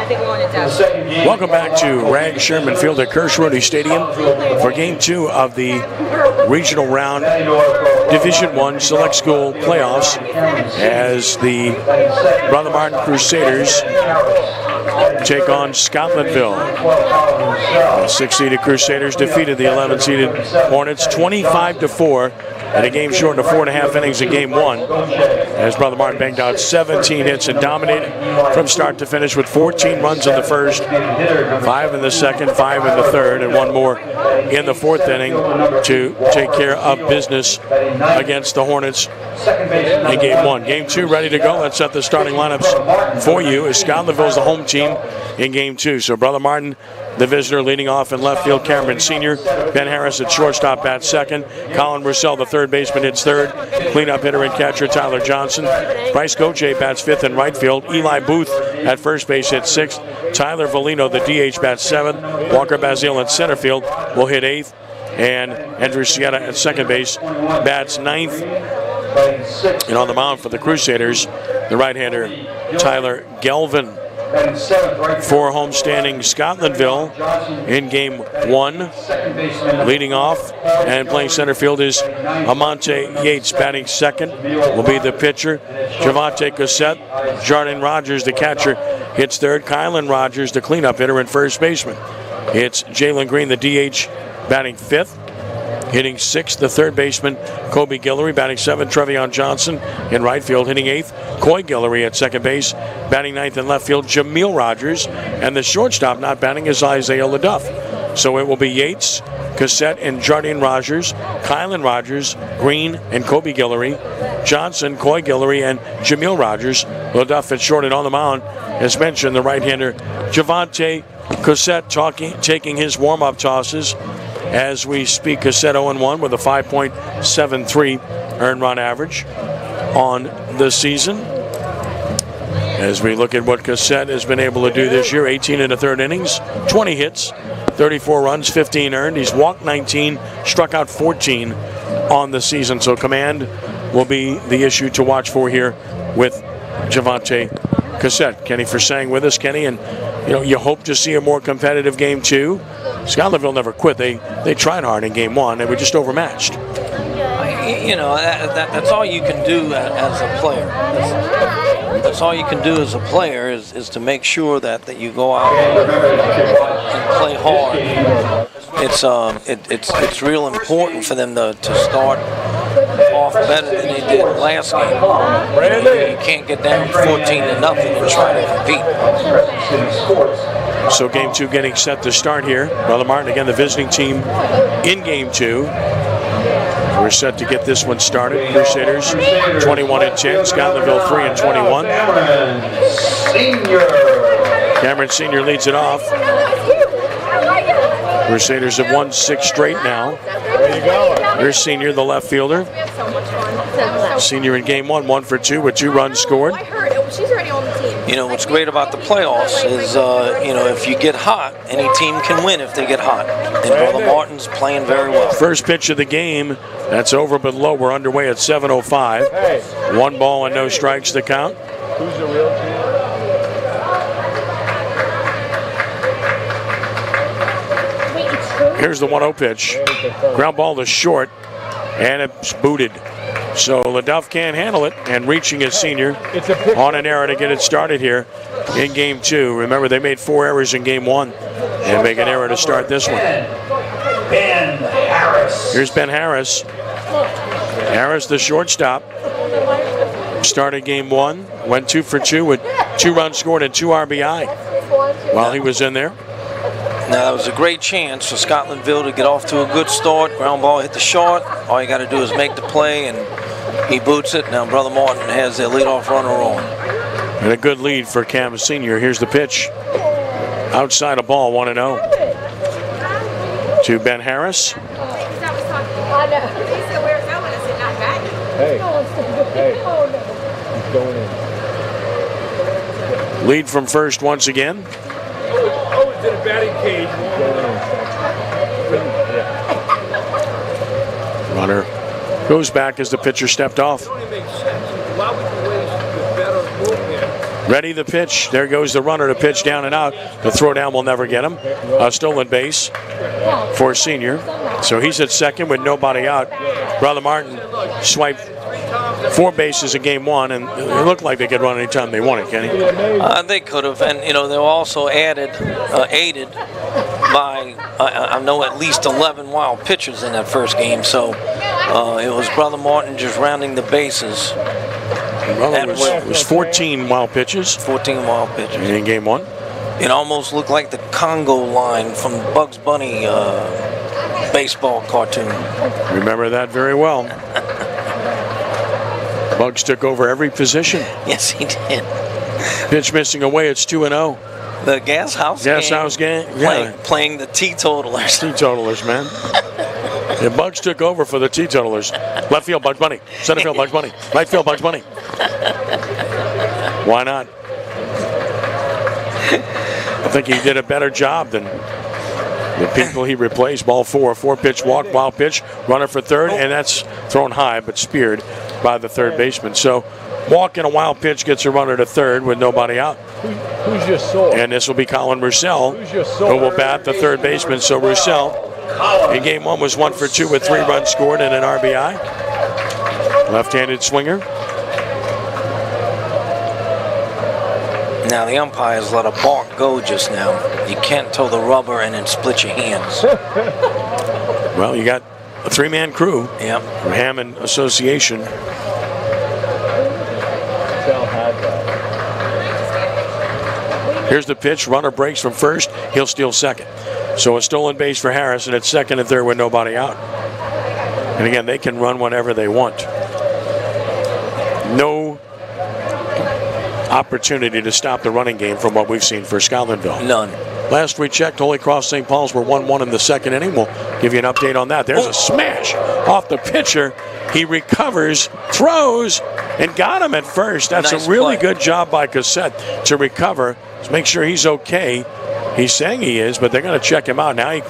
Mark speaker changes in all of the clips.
Speaker 1: Welcome back to Rag Sherman Field at Kirsch-Rooney Stadium for Game 2 of the Regional Round Division 1 Select School Playoffs as the Brother Martin Crusaders take on Scotlandville. The 6-seeded Crusaders defeated the 11-seeded Hornets 25-4 in a game short of 4.5 innings in Game 1 as Brother Martin banged out 17 hits and dominated from start to finish with 14 runs in the first, 5 in the second, 5 in the third, and 1 more in the fourth inning to take care of business against the Hornets in Game 1. Game 2 ready to go. Let's set the starting lineups for you as Scotlandville is the home team in Game 2. So Brother Martin, the visitor, leading off in left field. Cameron Sr. Ben Harris at shortstop bats second. Colin Russell, the third baseman, hits third. Cleanup hitter and catcher Tyler Johnson. Bryce Goche bats fifth in right field. Eli Booth at first base hits sixth. Tyler Valino, the DH, bats seventh. Walker Basile at center field will hit eighth. And Andrew Sietta at second base bats ninth. And on the mound for the Crusaders, the right-hander Tyler Gelvin. For homestanding Scotlandville in Game 1. Leading off and playing center field is Amonte Yates. Batting second will be the pitcher Javante Cassette. Jardine Rogers, the catcher, hits third. Kylan Rogers, the cleanup hitter and first baseman. It's Jalen Green, the DH, batting fifth. Hitting sixth, the third baseman, Kobe Guillory. Batting seventh, Trevion Johnson in right field. Hitting eighth, Coy Guillory at second base. Batting ninth in left field, Jameel Rogers. And the shortstop not batting is Isaiah LaDuff. So it will be Yates, Cassette, and Jardine Rogers, Kylan Rogers, Green, and Kobe Guillory, Johnson, Coy Guillory, and Jameel Rogers. LaDuff at short and on the mound, as mentioned, the right-hander Javante Cassette taking his warm-up tosses. As we speak, Cassette 0-1 with a 5.73 earned run average on the season. As we look at what Cassette has been able to do this year, 18 in the third innings, 20 hits, 34 runs, 15 earned. He's walked 19, struck out 14 on the season. So command will be the issue to watch for here with Javante Cassette. Kenny Forsang with us, Kenny, and you hope to see a more competitive Game 2. Scotlandville never quit. They tried hard in Game 1. They were just overmatched.
Speaker 2: That's all you can do as a player. That's all you can do as a player is to make sure that you go out and play hard. It's real important for them to start off better than they did last game. You can't get down 14-0 and try to compete.
Speaker 1: So Game 2 getting set to start here. Brother Martin, again, the visiting team in Game 2. We're set to get this one started. Crusaders 21-10, Scotlandville 3-21. Cameron Sr. leads it off. Crusaders have won 6 straight now. Here's Senior, the left fielder. Senior in Game 1, 1 for 2 with 2 runs scored.
Speaker 3: She's already on the team.
Speaker 2: What's great about the playoffs is, if you get hot, any team can win if they get hot. And Brother Martin's playing very well.
Speaker 1: First pitch of the game, that's over but low. We're underway at 7:05. 1 ball and no strikes to count.
Speaker 4: Who's the real team?
Speaker 1: Here's the 1-0 pitch. Ground ball to short, and it's booted. So LaDuff can't handle it, and reaching his Senior on an error to get it started here in Game 2. Remember, they made 4 errors in Game 1 and make an error to start this one.
Speaker 5: Ben Harris.
Speaker 1: Here's Ben Harris. Harris, the shortstop, started Game 1, went 2 for 2 with 2 runs scored and 2 RBI while he was in there.
Speaker 2: Now, that was a great chance for Scotlandville to get off to a good start. Ground ball hit the short. All you got to do is make the play, and he boots it. Now, Brother Martin has their leadoff runner on.
Speaker 1: And a good lead for Cam Sr. Here's the pitch. Outside a ball, 1-0. To Ben Harris.
Speaker 4: Hey. He's going in.
Speaker 1: Lead from first once again.
Speaker 4: To the batting cage.
Speaker 1: Runner goes back as the pitcher stepped off. Ready the pitch. There goes the runner to pitch down and out. The throw down will never get him. A stolen base for Senior. So he's at second with nobody out. Brother Martin swiped 4 bases in game 1, and it looked like they could run anytime they wanted, Kenny.
Speaker 2: They could have, and they were also aided by I know at least 11 wild pitches in that first game. So it was Brother Martin just rounding the bases.
Speaker 1: Well, it was 14 wild pitches.
Speaker 2: 14 wild pitches
Speaker 1: in game 1.
Speaker 2: It almost looked like the Congo line from Bugs Bunny baseball cartoon.
Speaker 1: Remember that very well. Bugs took over every position.
Speaker 2: Yes, he did.
Speaker 1: Pitch missing away. It's 2-0.
Speaker 2: The gas house
Speaker 1: game. Yeah.
Speaker 2: Playing the teetotalers.
Speaker 1: Teetotalers, man. And Bugs took over for the teetotalers. Left field, Bugs Bunny. Center field, Bugs Bunny. Right field, Bugs Bunny. Why not? I think he did a better job than the people he replaced. Ball 4, 4-pitch walk, wild pitch, runner for third, and that's thrown high but speared by the third baseman. So walk and a wild pitch gets a runner to third with nobody out.
Speaker 4: Who's your soul?
Speaker 1: And this will be Colin Roussel, who will bat the third baseman. So Roussel in game 1 was 1 for 2 with 3 runs scored and an RBI. Left-handed swinger.
Speaker 2: Now the umpires let a balk go just now. You can't toe the rubber and then split your hands.
Speaker 1: Well, you got a 3-man crew.
Speaker 2: Yep.
Speaker 1: From Hammond Association. Here's the pitch. Runner breaks from first. He'll steal second. So a stolen base for Harrison at second and third with nobody out. And again, they can run whenever they want. No opportunity to stop the running game from what we've seen for Scotlandville.
Speaker 2: None.
Speaker 1: Last we checked, Holy Cross St. Paul's were 1-1 in the second inning. We'll give you an update on that. There's a smash off the pitcher. He recovers, throws, and got him at first. That's nice a really good job by Crescent to recover. Let's make sure he's okay. He's saying he is, but they're going to check him out. Now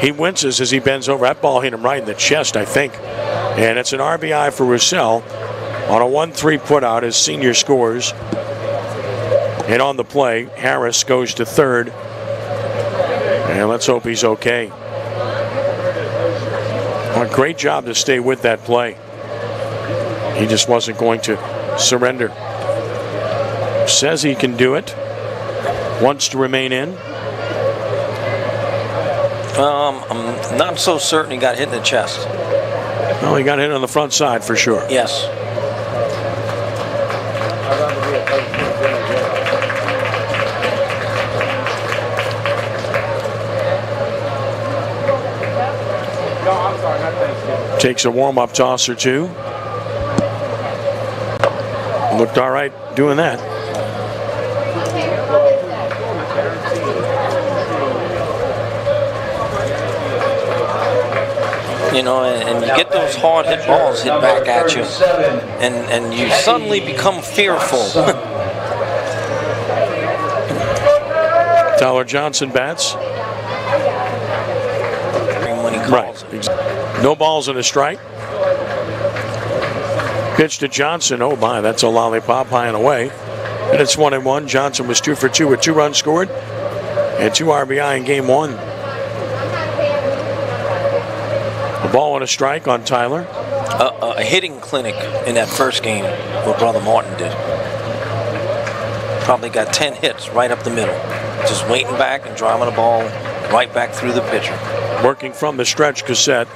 Speaker 1: he winces as he bends over. That ball hit him right in the chest, I think. And it's an RBI for Roussel on a 1-3 putout as Senior scores. And on the play, Harris goes to third. And let's hope he's okay. Well, great job to stay with that play. He just wasn't going to surrender. Says he can do it. Wants to remain in.
Speaker 2: I'm not so certain he got hit in the chest.
Speaker 1: Well, he got hit on the front side for sure.
Speaker 2: Yes.
Speaker 1: Takes a warm-up toss or two. Looked all right doing that.
Speaker 2: You know, and you get those hard hit balls hit back at you, and you suddenly become fearful.
Speaker 1: Tyler Johnson bats.
Speaker 2: When he calls it.
Speaker 1: No balls and a strike. Pitch to Johnson. Oh my, that's a lollipop high and away. And it's 1-1. Johnson was 2 for 2 with 2 runs scored and 2 RBI in game 1. A ball and a strike on Tyler.
Speaker 2: A hitting clinic in that first game, what Brother Martin did. Probably got 10 hits right up the middle. Just waiting back and driving the ball right back through the pitcher.
Speaker 1: Working from the stretch, Cassette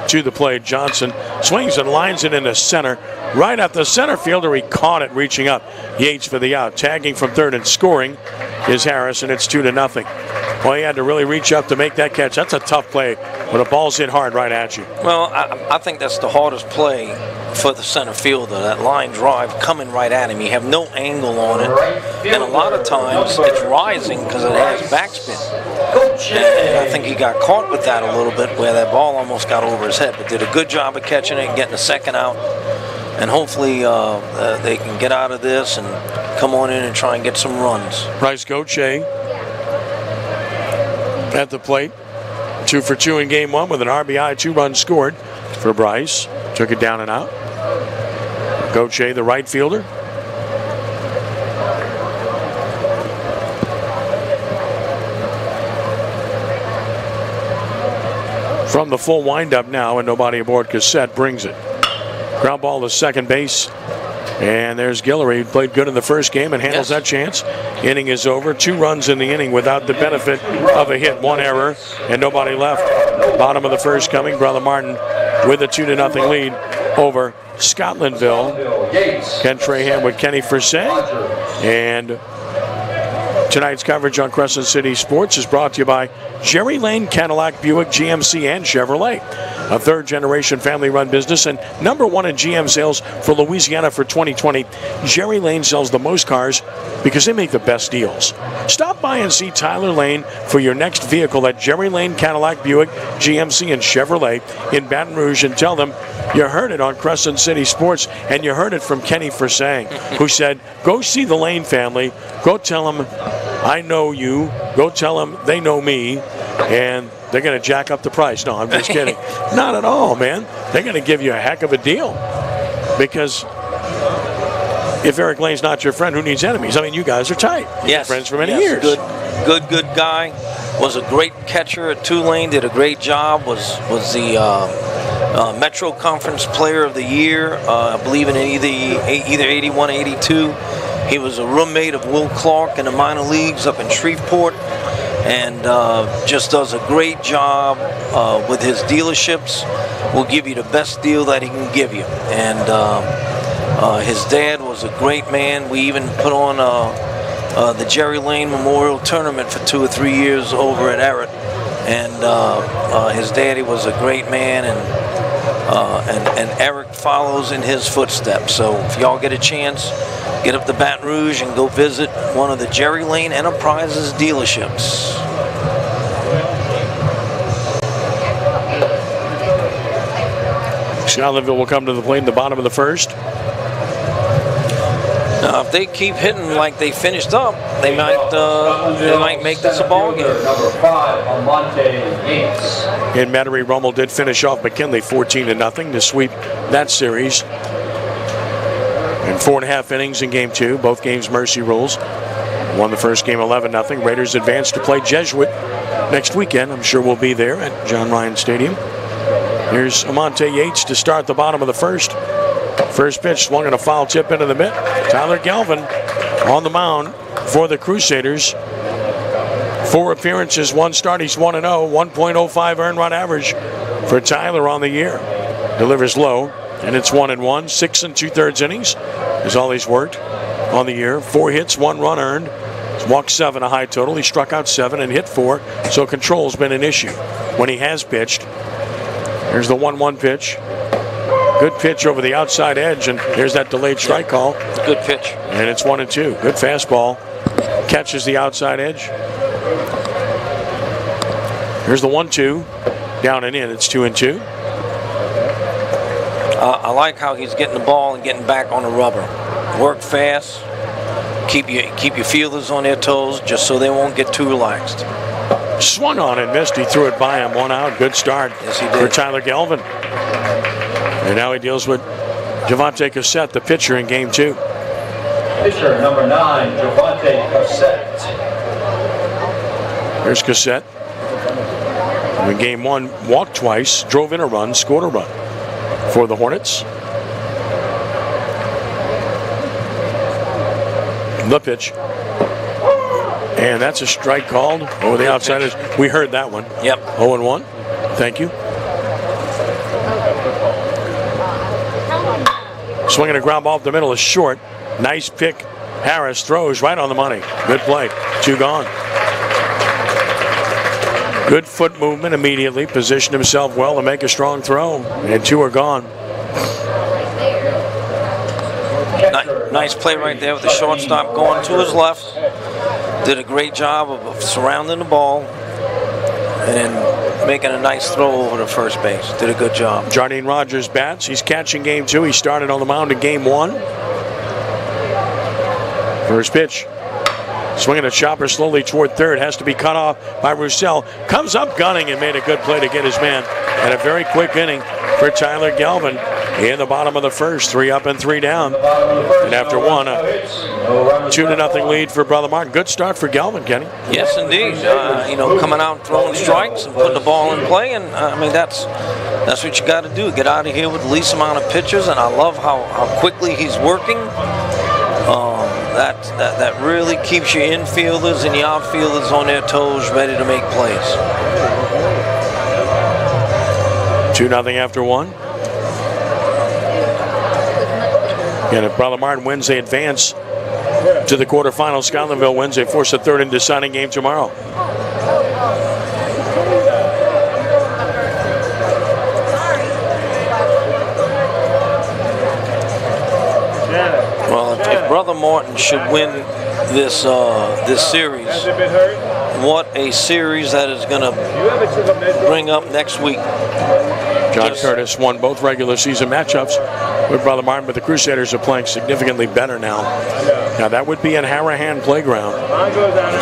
Speaker 1: to the plate. Johnson swings and lines it into center. Right at the center fielder, he caught it reaching up. Yates for the out. Tagging from third and scoring is Harris, and it's 2-0. Well, he had to really reach up to make that catch. That's a tough play when a ball's hit hard right at you.
Speaker 2: Well, I think that's the hardest play for the center fielder, that line drive coming right at him. You have no angle on it, and a lot of times it's rising because it has backspin. And I think he got caught with that a little bit where that ball almost got over his head, but did a good job of catching it and getting the second out. And hopefully they can get out of this and come on in and try and get some runs.
Speaker 1: Bryce Gauthier at the plate. 2 for 2 in game 1 with an RBI, 2 runs scored for Bryce. Took it down and out. Gauthier, the right fielder. from the full windup now, and nobody aboard. Cassette brings it. Ground ball to second base. And there's Guillory, who played good in the first game and handles that chance. Inning is over. 2 runs in the inning without the benefit of a hit. 1 error and nobody left. Bottom of the first coming. Brother Martin with a 2-0 lead over Scotlandville. Ken Trahan with Kenny Frisay. And tonight's coverage on Crescent City Sports is brought to you by Jerry Lane Cadillac, Buick, GMC, and Chevrolet. A third-generation family-run business and #1 in GM sales for Louisiana for 2020. Jerry Lane sells the most cars because they make the best deals. Stop by and see Tyler Lane for your next vehicle at Jerry Lane Cadillac, Buick, GMC, and Chevrolet in Baton Rouge, and tell them you heard it on Crescent City Sports, and you heard it from Kenny Frisay, who said, go see the Lane family. Go tell them I know you. Go tell them they know me, and they're going to jack up the price. No, I'm just kidding. Not at all, man. They're going to give you a heck of a deal, because if Eric Lane's not your friend, who needs enemies? I mean, you guys are tight.
Speaker 2: Yes.
Speaker 1: Friends for many years.
Speaker 2: Good guy. Was a great catcher at Tulane. Did a great job. Was the Metro Conference Player of the Year, I believe in either 81 or 82. He was a roommate of Will Clark in the minor leagues up in Shreveport, and just does a great job with his dealerships. Will give you the best deal that he can give you. And his dad was a great man. We even put on the Jerry Lane Memorial Tournament for 2 or 3 years over at Everett. And his daddy was a great man, and Eric follows in his footsteps. So if y'all get a chance, get up to Baton Rouge and go visit one of the Jerry Lane Enterprises dealerships.
Speaker 1: Scotlandville will come to the plate in the bottom of the first.
Speaker 2: Now, if they keep hitting like they finished up, they might make this a ball game.
Speaker 5: Number 5, Almonte Yates.
Speaker 1: In Metairie, Rummel did finish off McKinley 14-0 to sweep that series. In 4.5 innings in Game 2, both games mercy rules. Won the first game 11-0. Raiders advanced to play Jesuit next weekend. I'm sure we'll be there at John Ryan Stadium. Here's Almonte Yates to start the bottom of the first. First pitch swung and a foul tip into the mitt. Tyler Galvin on the mound for the Crusaders. 4 appearances, 1 start. He's 1-0. 1.05 earned run average for Tyler on the year. Delivers low, and it's 1-1. 6 2/3 innings is all he's worked on the year. 4 hits, 1 run earned. He's walked 7, a high total. He struck out 7 and hit 4, so control's been an issue when he has pitched. Here's the 1-1 pitch. Good pitch over the outside edge, and there's that delayed strike call.
Speaker 2: Good pitch.
Speaker 1: And it's 1-2. Good fastball. Catches the outside edge. Here's the 1-2. Down and in. It's 2-2.
Speaker 2: I like how he's getting the ball and getting back on the rubber. Work fast. Keep your fielders on their toes just so they won't get too relaxed.
Speaker 1: Swung on and missed. He threw it by him. 1 out. Good start for Tyler Galvin. And now he deals with Javante Cassette, the pitcher, in Game 2.
Speaker 5: Pitcher number 9, Javante Cassette.
Speaker 1: There's Cassette. In Game 1, walked twice, drove in a run, scored a run for the Hornets. The pitch. And that's a strike called over the outside edge. We heard that one.
Speaker 2: Yep.
Speaker 1: 0-1. Thank you. Swinging a ground ball up the middle is short. Nice pick. Harris throws right on the money. Good play. 2 gone. Good foot movement immediately. Positioned himself well to make a strong throw. And 2 are gone.
Speaker 2: Nice play right there with the shortstop going to his left. Did a great job of surrounding the ball and making a nice throw over to first base. Did a good job.
Speaker 1: Jardine Rogers bats. He's catching Game 2. He started on the mound in Game 1. First pitch. Swinging a chopper slowly toward third. Has to be cut off by Roussel. Comes up gunning and made a good play to get his man. And a very quick inning for Tyler Galvin. in the bottom of the first. 3 up and 3 down. And after one, a 2-0 lead for Brother Martin. Good start for Galvin, Kenny.
Speaker 2: Yes, indeed. Coming out and throwing strikes and putting the ball in play, and that's what you got to do. Get out of here with the least amount of pitches, and I love how quickly he's working. That really keeps your infielders and your outfielders on their toes, ready to make plays.
Speaker 1: 2-0 after one. And if Brother Martin wins, they advance to the quarterfinals. Scotlandville wins, they force a third and deciding game tomorrow.
Speaker 2: Well, if Brother Martin should win this series, what a series that is going to bring up next week.
Speaker 1: John Curtis won both regular season matchups with Brother Martin, but the Crusaders are playing significantly better now. Now that would be in Harahan Playground.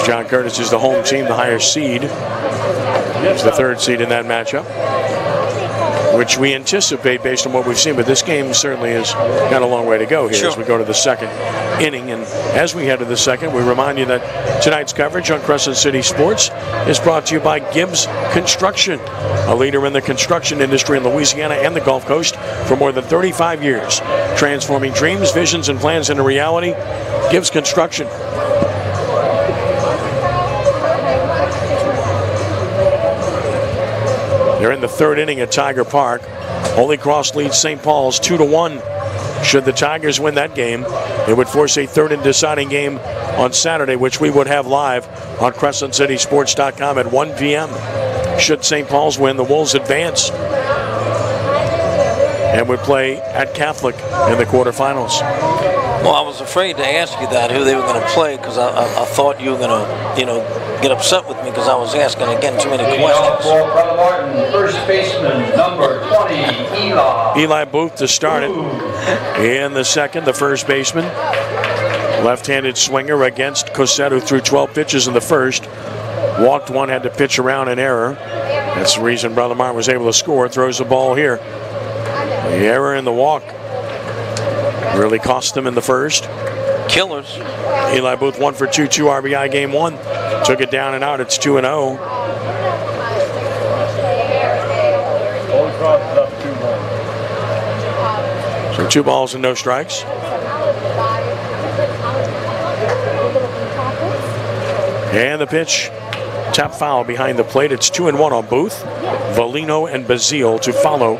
Speaker 1: John Curtis is the home team, the higher seed. He's the 3rd seed in that matchup, which we anticipate based on what we've seen, but this game certainly has got a long way to go here as we go to the 2nd inning. And as we head to the 2nd, we remind you that tonight's coverage on Crescent City Sports is brought to you by Gibbs Construction, a leader in the construction industry in Louisiana and the Gulf Coast for more than 35 years, transforming dreams, visions, and plans into reality. Gibbs Construction. They're in the 3rd inning at Tiger Park. Holy Cross leads St. Paul's 2-1. Should the Tigers win that game, it would force a 3rd and deciding game on Saturday, which we would have live on CrescentCitySports.com at 1 p.m. Should St. Paul's win, the Wolves advance and would play at Catholic in the quarterfinals.
Speaker 2: Well, I was afraid to ask you that, who they were going to play, because I thought you were going to, get upset with me because I was asking again too many questions.
Speaker 5: Brother Martin, first baseman, number 20, Eli.
Speaker 1: Eli Booth to start it. In the 2nd, the first baseman. Left-handed swinger against Cosette, who threw 12 pitches in the first. Walked one, had to pitch around an error. That's the reason Brother Martin was able to score. Throws the ball here. The error in the walk really cost them in the first.
Speaker 2: Killers.
Speaker 1: Eli Booth 1 for 2, 2 RBI game 1. Took it down and out. It's 2-0. So 2 balls and no strikes. And the pitch. Tap foul behind the plate. It's 2-1 on Booth. Valino and Bazile to follow.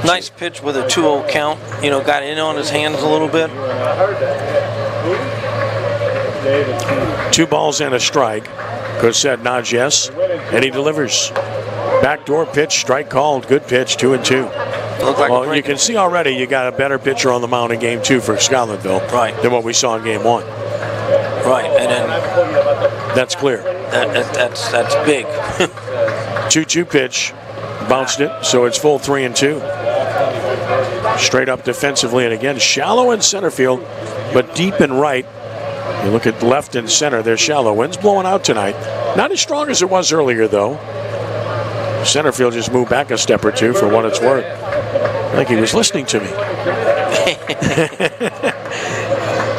Speaker 2: Nice pitch with a 2-0 count. Got in on his hands a little bit.
Speaker 1: 2 balls and a strike. Cosette nods yes, and he delivers. Backdoor pitch, strike called. Good pitch, 2-2. Well, you can see already you got a better pitcher on the mound in game 2 for Scotlandville than what we saw in game 1.
Speaker 2: Right, and then
Speaker 1: that's clear.
Speaker 2: That's big.
Speaker 1: 2-2 pitch, bounced it, so it's full 3-2. Straight up defensively, and again shallow in center field, but deep in right. You look at left and center, they're shallow. Wind's blowing out tonight. Not as strong as it was earlier, though. Center field just moved back a step or two for what it's worth. I think he was listening to me.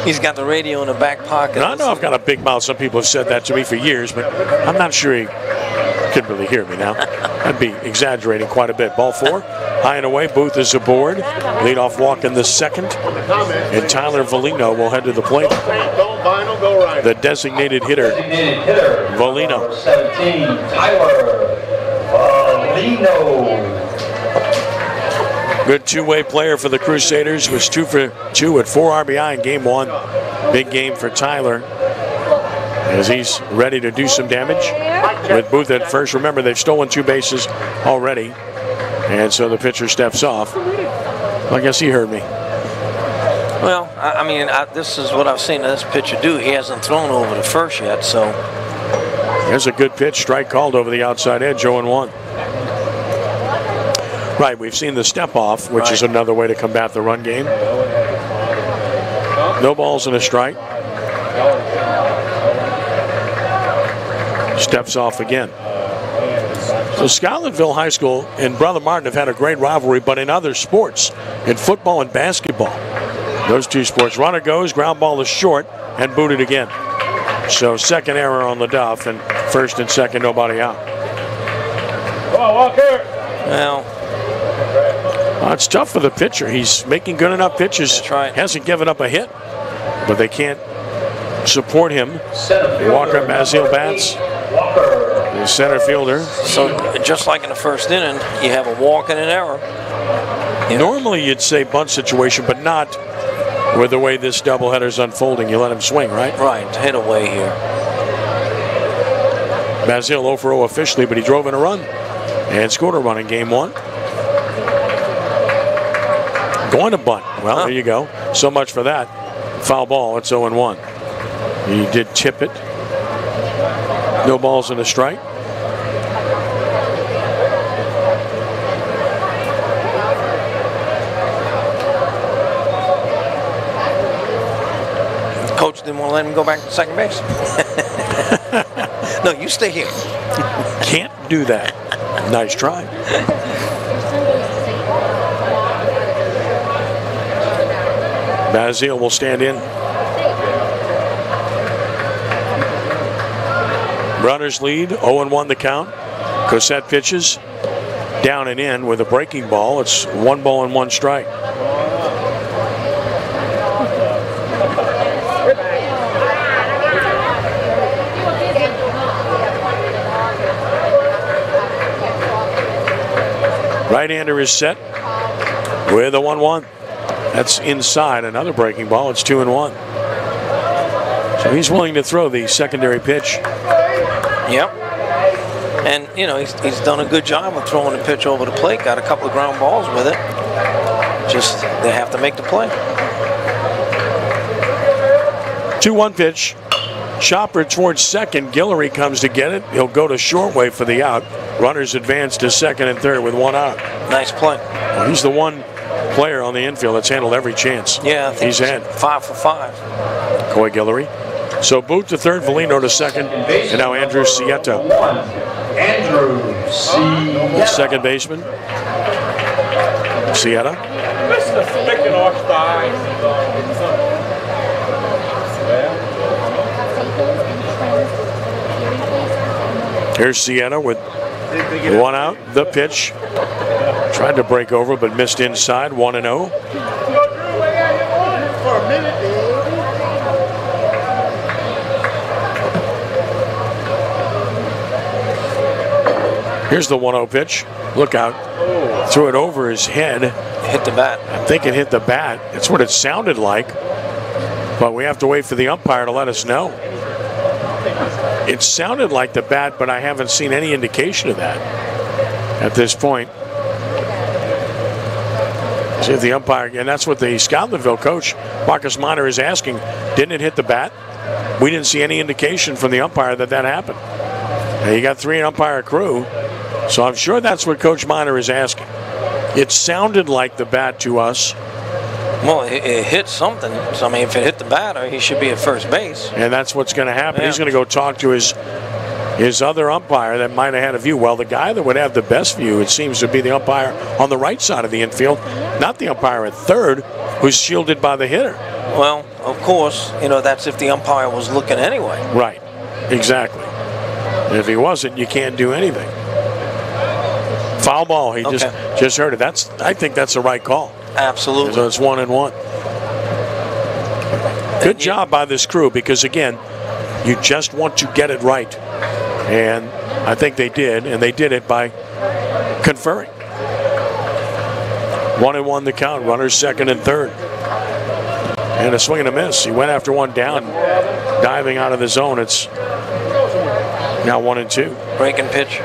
Speaker 2: He's got the radio in the back pocket.
Speaker 1: I know I've got a big mouth. Some people have said that to me for years, but I'm not sure he could really hear me now. I'd be exaggerating quite a bit. Ball 4, high and away. Booth is aboard. Leadoff walk in the 2nd. And Tyler Valino will head to the plate. The designated hitter, Valino.
Speaker 5: 17, Tyler Valino.
Speaker 1: Good two-way player for the Crusaders. Was 2 for 2 with 4 RBI in game 1. Big game for Tyler as he's ready to do some damage. With Booth at first, remember they've stolen 2 bases already, and so the pitcher steps off. I guess he heard me.
Speaker 2: Well, this is what I've seen this pitcher do. He hasn't thrown over the first yet, so.
Speaker 1: There's a good pitch, strike called over the outside edge, 0-1. Right, we've seen the step off, which is another way to combat the run game. No balls and a strike. Steps off again. So Scotlandville High School and Brother Martin have had a great rivalry, but in other sports, in football and basketball, those two sports. Runner goes, ground ball is short, and booted again. So second error on the Duff, and first and second, nobody out.
Speaker 4: Come on, Walker.
Speaker 2: Well,
Speaker 1: It's tough for the pitcher. He's making good enough pitches.
Speaker 2: That's right.
Speaker 1: Hasn't given up a hit, but they can't support him. Walker Basile bats. The center fielder.
Speaker 2: so just like in the first inning, you have a walk and an error.
Speaker 1: Normally you'd say bunt situation, but not with the way this doubleheader's unfolding. You let him swing, right?
Speaker 2: Right, hit away here.
Speaker 1: Basile 0 for 0 officially, but he drove in a run and scored a run in game one. Going to bunt. Well, there you go. So much for that. Foul ball. It's 0-1. He did tip it. No balls and a strike.
Speaker 2: Coach didn't want to let him go back to second base. No, you stay here.
Speaker 1: Can't do that. Nice try. Basile will stand in. Runners lead, 0-1 the count. Crescent pitches, down and in with a breaking ball. It's 1 ball and 1 strike. Right-hander is set with a 1-1. That's inside, another breaking ball. It's 2-1. So he's willing to throw the secondary pitch.
Speaker 2: Yep. And, you know, he's done a good job of throwing the pitch over the plate. Got a couple of ground balls with it. Just, they have to make the play.
Speaker 1: 2-1 pitch. Chopper towards second. Guillory comes to get it. He'll go to short way for the out. Runners advance to second and third with 1 out.
Speaker 2: Nice play.
Speaker 1: Well, he's the one player on the infield that's handled every chance
Speaker 2: Yeah, I think
Speaker 1: he's had.
Speaker 2: 5 for 5.
Speaker 1: Coy Guillory. So Boot to third, Valino to second, and now Andrew Sieta.
Speaker 5: Andrew Sieta.
Speaker 1: Second baseman. Sieta.
Speaker 4: This is a sticking off side.
Speaker 1: Here's Sieta with 1 out. The pitch. Tried to break over, but missed inside. 1-0. Here's the 1-0 pitch. Look out. Threw it over his head.
Speaker 2: Hit the bat.
Speaker 1: I think it hit the bat. That's what it sounded like. But we have to wait for the umpire to let us know. It sounded like the bat, but I haven't seen any indication of that at this point. See if the umpire, and that's what the Scotlandville coach, Marcus Minor, is asking. Didn't it hit the bat? We didn't see any indication from the umpire that happened. Now you got 3 umpire crew, so I'm sure that's what Coach Minor is asking. It sounded like the bat to us.
Speaker 2: Well, it hit something. So, I mean, if it hit the batter, he should be at first base.
Speaker 1: And that's what's going to happen.
Speaker 2: Yeah.
Speaker 1: He's going to go talk to his other umpire that might have had a view. Well, the guy that would have the best view, it seems to be the umpire on the right side of the infield, not the umpire at third, who's shielded by the hitter.
Speaker 2: Well, of course, you know, that's if the umpire was looking anyway.
Speaker 1: Right, exactly. And if he wasn't, you can't do anything. Foul ball. He just heard it. I think that's the right call.
Speaker 2: Absolutely.
Speaker 1: So it's 1-1. Good job by this crew because, again, you just want to get it right. And I think they did, and they did it by conferring. 1-1 the count, runners second and third. And a swing and a miss. He went after one down, diving out of the zone. It's now 1-2.
Speaker 2: Breaking pitch.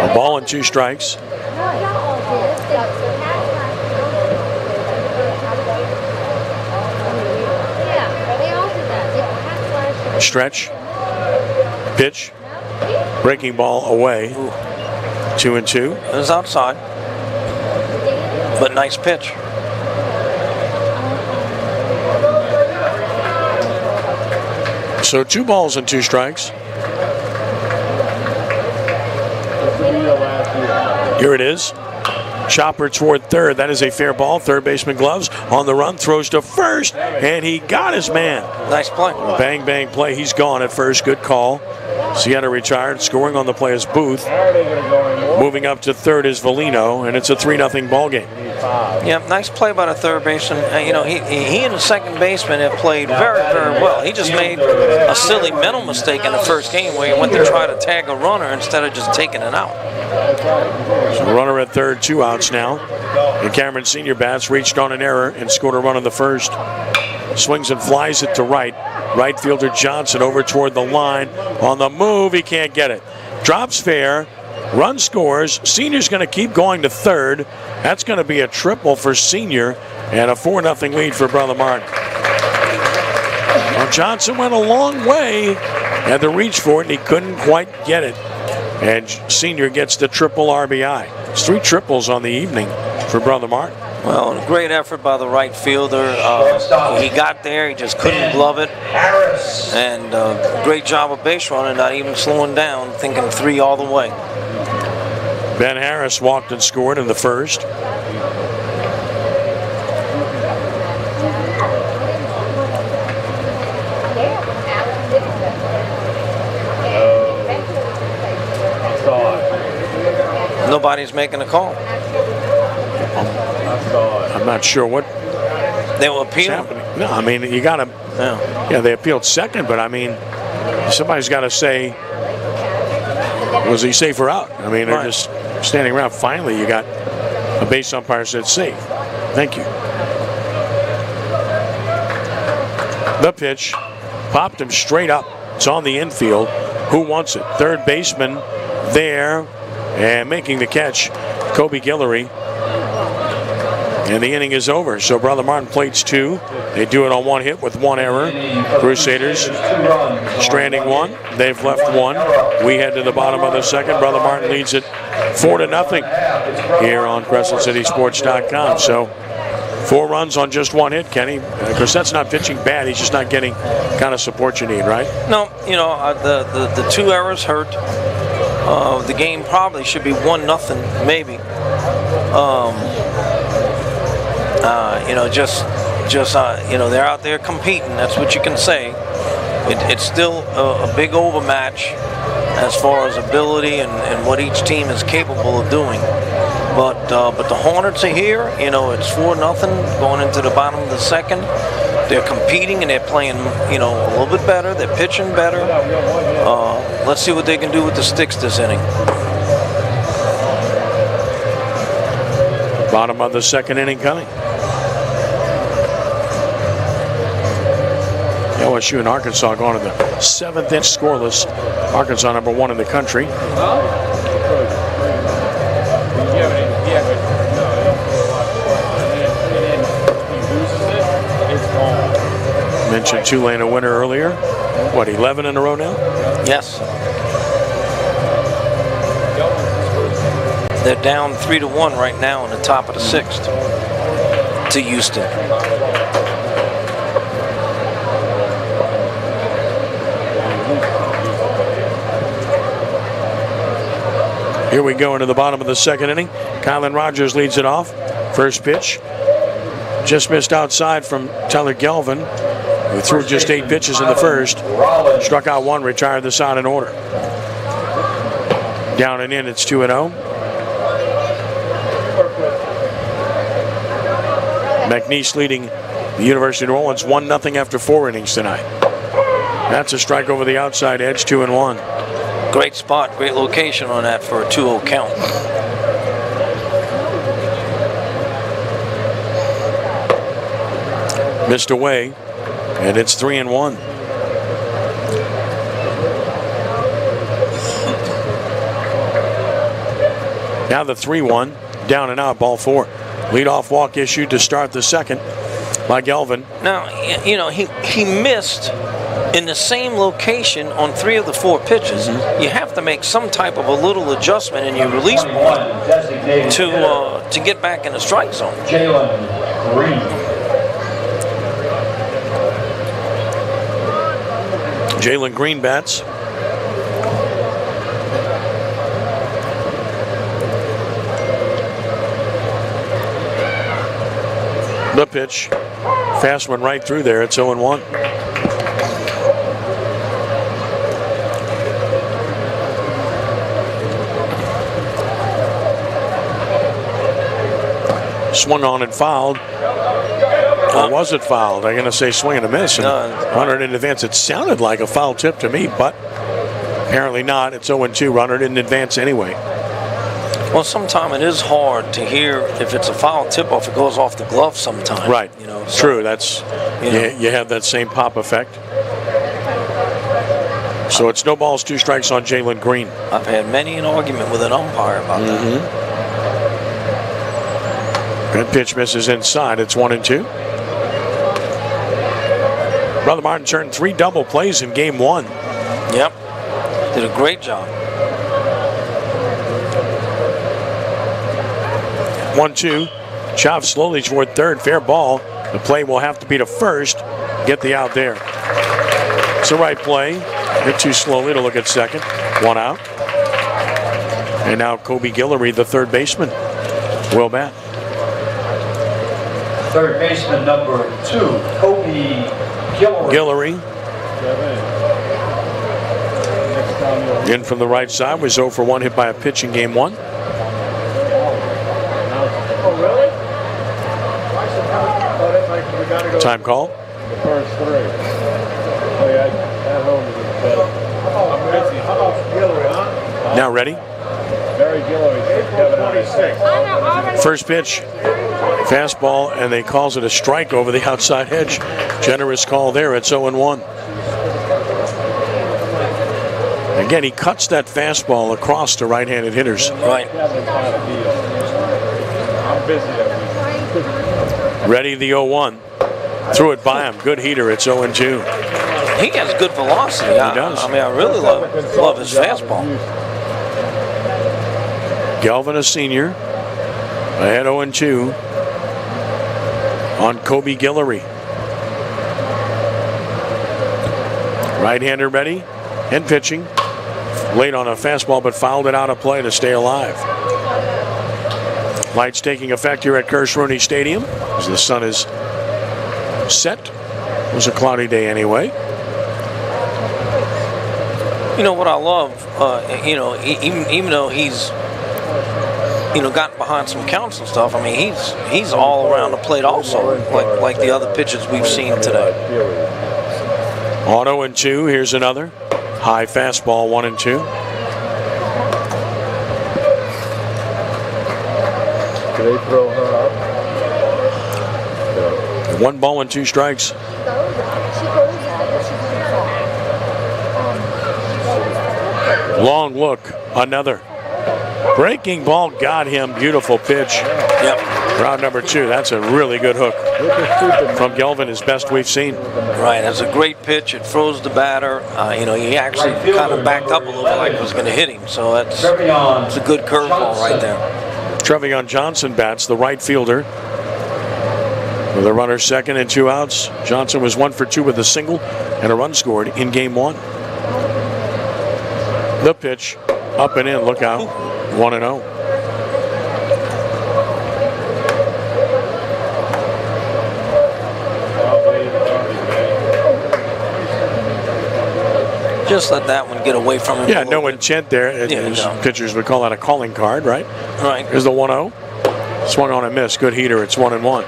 Speaker 1: A ball and 2 strikes. Stretch. Pitch. Breaking ball away. 2-2.
Speaker 2: It was outside. But nice pitch.
Speaker 1: So 2 balls and 2 strikes. Here it is. Chopper toward third. That is a fair ball. Third baseman gloves on the run, throws to first, and he got his man.
Speaker 2: Nice play.
Speaker 1: Bang, bang play. He's gone at first. Good call. Sienna retired. Scoring on the play is Booth. Moving up to third is Valino, and it's a 3-0 ball game.
Speaker 2: Yeah, nice play by the third baseman. He and the second baseman have played very, very well. He just made a silly mental mistake in the first game where he went to try to tag a runner instead of just taking it out.
Speaker 1: So runner at third, 2 outs now. And Cameron Sr. bats, reached on an error and scored a run in the first. Swings and flies it to right. Right fielder Johnson over toward the line. On the move, he can't get it. Drops fair. Run scores. Senior's going to keep going to third. That's going to be a triple for Senior and a 4-0 lead for Brother Martin. Well, Johnson went a long way. Had to reach for it, and he couldn't quite get it. And Senior gets the triple RBI. It's 3 triples on the evening for Brother Martin.
Speaker 2: Well, great effort by the right fielder. He got there, he just couldn't glove it. And great job of base running, not even slowing down, thinking 3 all the way.
Speaker 1: Ben Harris walked and scored in the first.
Speaker 2: Nobody's making a call.
Speaker 1: I'm not sure what
Speaker 2: they will appeal.
Speaker 1: Happening. No, I mean, you got to. Yeah, they appealed second, but I mean, somebody's got to say, was he safe or out? I mean, they're just standing around. Finally, you got a base umpire said safe. Thank you. The pitch popped him straight up. It's on the infield. Who wants it? Third baseman there and making the catch, Kobe Guillory. And the inning is over. So Brother Martin plates 2. They do it on 1 hit with 1 error. Crusaders stranding 1. They've left 1. We head to the bottom of the second. Brother Martin leads it 4-0 here on CrescentCitySports.com. So 4 runs on just 1 hit, Kenny. Crescent's not pitching bad. He's just not getting kind of support you need, right?
Speaker 2: No, the 2 errors hurt. The game probably should be 1-0, maybe. They're out there competing. That's what you can say. It's still a big overmatch as far as ability and what each team is capable of doing. But the Hornets are here. It's 4-0 going into the bottom of the second. They're competing and they're playing, a little bit better. They're pitching better. Let's see what they can do with the sticks this inning.
Speaker 1: Bottom of the second inning coming. LSU and Arkansas going to the 7th inch scoreless. Arkansas number 1 in the country. Mentioned Tulane a winner earlier. What, 11 in a row now?
Speaker 2: Yes. They're down 3-1 right now in the top of the 6th to Houston.
Speaker 1: Here we go into the bottom of the second inning. Kylan Rogers leads it off. First pitch. Just missed outside from Tyler Gelvin, who threw just 8 pitches in the first. Struck out 1, retired the side in order. Down and in, it's 2-0. McNeese leading the University of New Orleans 1-0 after 4 innings tonight. That's a strike over the outside edge, 2-1.
Speaker 2: Great spot, great location on that for a 2-0 count.
Speaker 1: Missed away, and it's 3-1. Now the 3-1, down and out, ball 4. Leadoff walk issued to start the second by Gelvin.
Speaker 2: Now, he missed in the same location on 3 of the 4 pitches. You have to make some type of a little adjustment in your release point to get back in the strike zone.
Speaker 5: Jalen Green.
Speaker 1: Jalen Green bats. The pitch. Fast one right through there. It's 0-1. Swung on and fouled. Or was it fouled? I'm going to say swing and a miss. And runner in advance. It sounded like a foul tip to me, but apparently not. It's 0-2. Runner in advance anyway.
Speaker 2: Well, sometimes it is hard to hear if it's a foul tip-off. It goes off the glove sometimes.
Speaker 1: Right.
Speaker 2: You know, so,
Speaker 1: true. That's you have that same pop effect. So it's no balls, 2 strikes on Jalen Green.
Speaker 2: I've had many an argument with an umpire about that.
Speaker 1: That pitch misses inside. It's 1-2. Brother Martin turned 3 double plays in game 1.
Speaker 2: Yep. Did a great job.
Speaker 1: 1-2. Chop slowly toward third. Fair ball. The play will have to be to first. Get the out there. It's the right play. Hit too slowly to look at second. 1 out. And now Kobe Guillory, the third baseman, will bat.
Speaker 5: Third baseman number 2, Kobe Guillory.
Speaker 1: In from the right side, was 0 for 1, hit by a pitch in game 1. Time call.
Speaker 4: The first 3. At home is better. How about Guillory, huh?
Speaker 1: Now ready.
Speaker 4: Barry Guillory, 26.
Speaker 1: First pitch. Fastball, and they calls it a strike over the outside hedge. Generous call there. It's 0-1. Again, he cuts that fastball across to right-handed hitters.
Speaker 2: Right.
Speaker 4: I'm busy that week.
Speaker 1: Ready the 0-1. Threw it by him. Good heater. It's 0-2.
Speaker 2: He has good velocity.
Speaker 1: He does.
Speaker 2: I mean, I really love his fastball.
Speaker 1: Galvin, a senior, ahead 0-2 on Kobe Guillory. Right-hander ready and pitching. Late on a fastball, but fouled it out of play to stay alive. Lights taking effect here at Crescent Stadium as the sun is set. It was a cloudy day anyway.
Speaker 2: You know what I love, even though he's, gotten behind some counts and stuff, I mean, he's all around the plate also, like the other pitchers we've seen today.
Speaker 1: On 0-2, here's another. High fastball, 1-2.
Speaker 4: Can they throw her up?
Speaker 1: 1 ball and 2 strikes. Long look, another. Breaking ball got him. Beautiful pitch.
Speaker 2: Yep.
Speaker 1: Round number 2. That's a really good hook from Galvin, his best we've seen.
Speaker 2: Right. That's a great pitch. It froze the batter. He actually kind of backed up a little bit like it was going to hit him. So it's a good curveball right there.
Speaker 1: Trevion Johnson bats, the right fielder. With a runner second and 2 outs. Johnson was 1 for 2 with a single and a run scored in game 1. The pitch, up and in, look out, 1-0.
Speaker 2: Just let that one get away from him.
Speaker 1: Yeah, no intent there. Pitchers would call that a calling card, right?
Speaker 2: Right.
Speaker 1: Here's the 1-0. Swung on and missed. Good heater. It's 1-1.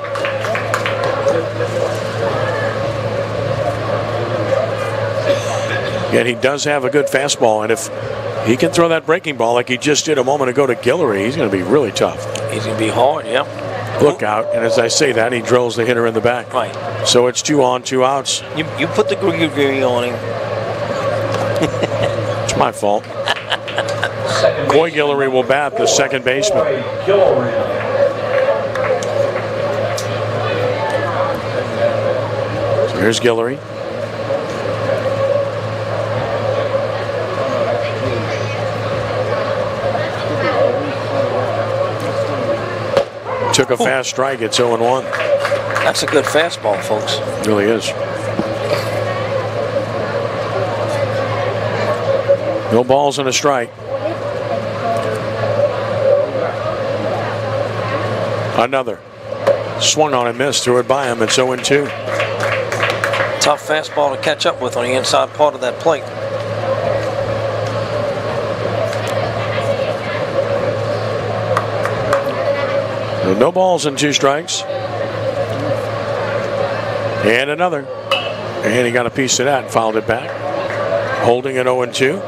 Speaker 1: Yet he does have a good fastball, and if he can throw that breaking ball like he just did a moment ago to Guillory, he's going to be really tough.
Speaker 2: He's going to be hard, yeah.
Speaker 1: Look out, and as I say that, he drills the hitter in the back.
Speaker 2: Right.
Speaker 1: So it's 2 on, 2 outs.
Speaker 2: You put the gree on him.
Speaker 1: It's my fault. Coy Guillory will bat, the second baseman. So here's Guillory. Took a fast strike. It's 0-1.
Speaker 2: That's a good fastball, folks.
Speaker 1: It really is. No balls and a strike. Another. Swung on and missed. Threw it by him. It's 0-2.
Speaker 2: Tough fastball to catch up with on the inside part of that plate.
Speaker 1: No balls and 2 strikes. And another. And he got a piece of that and fouled it back. Holding at 0-2.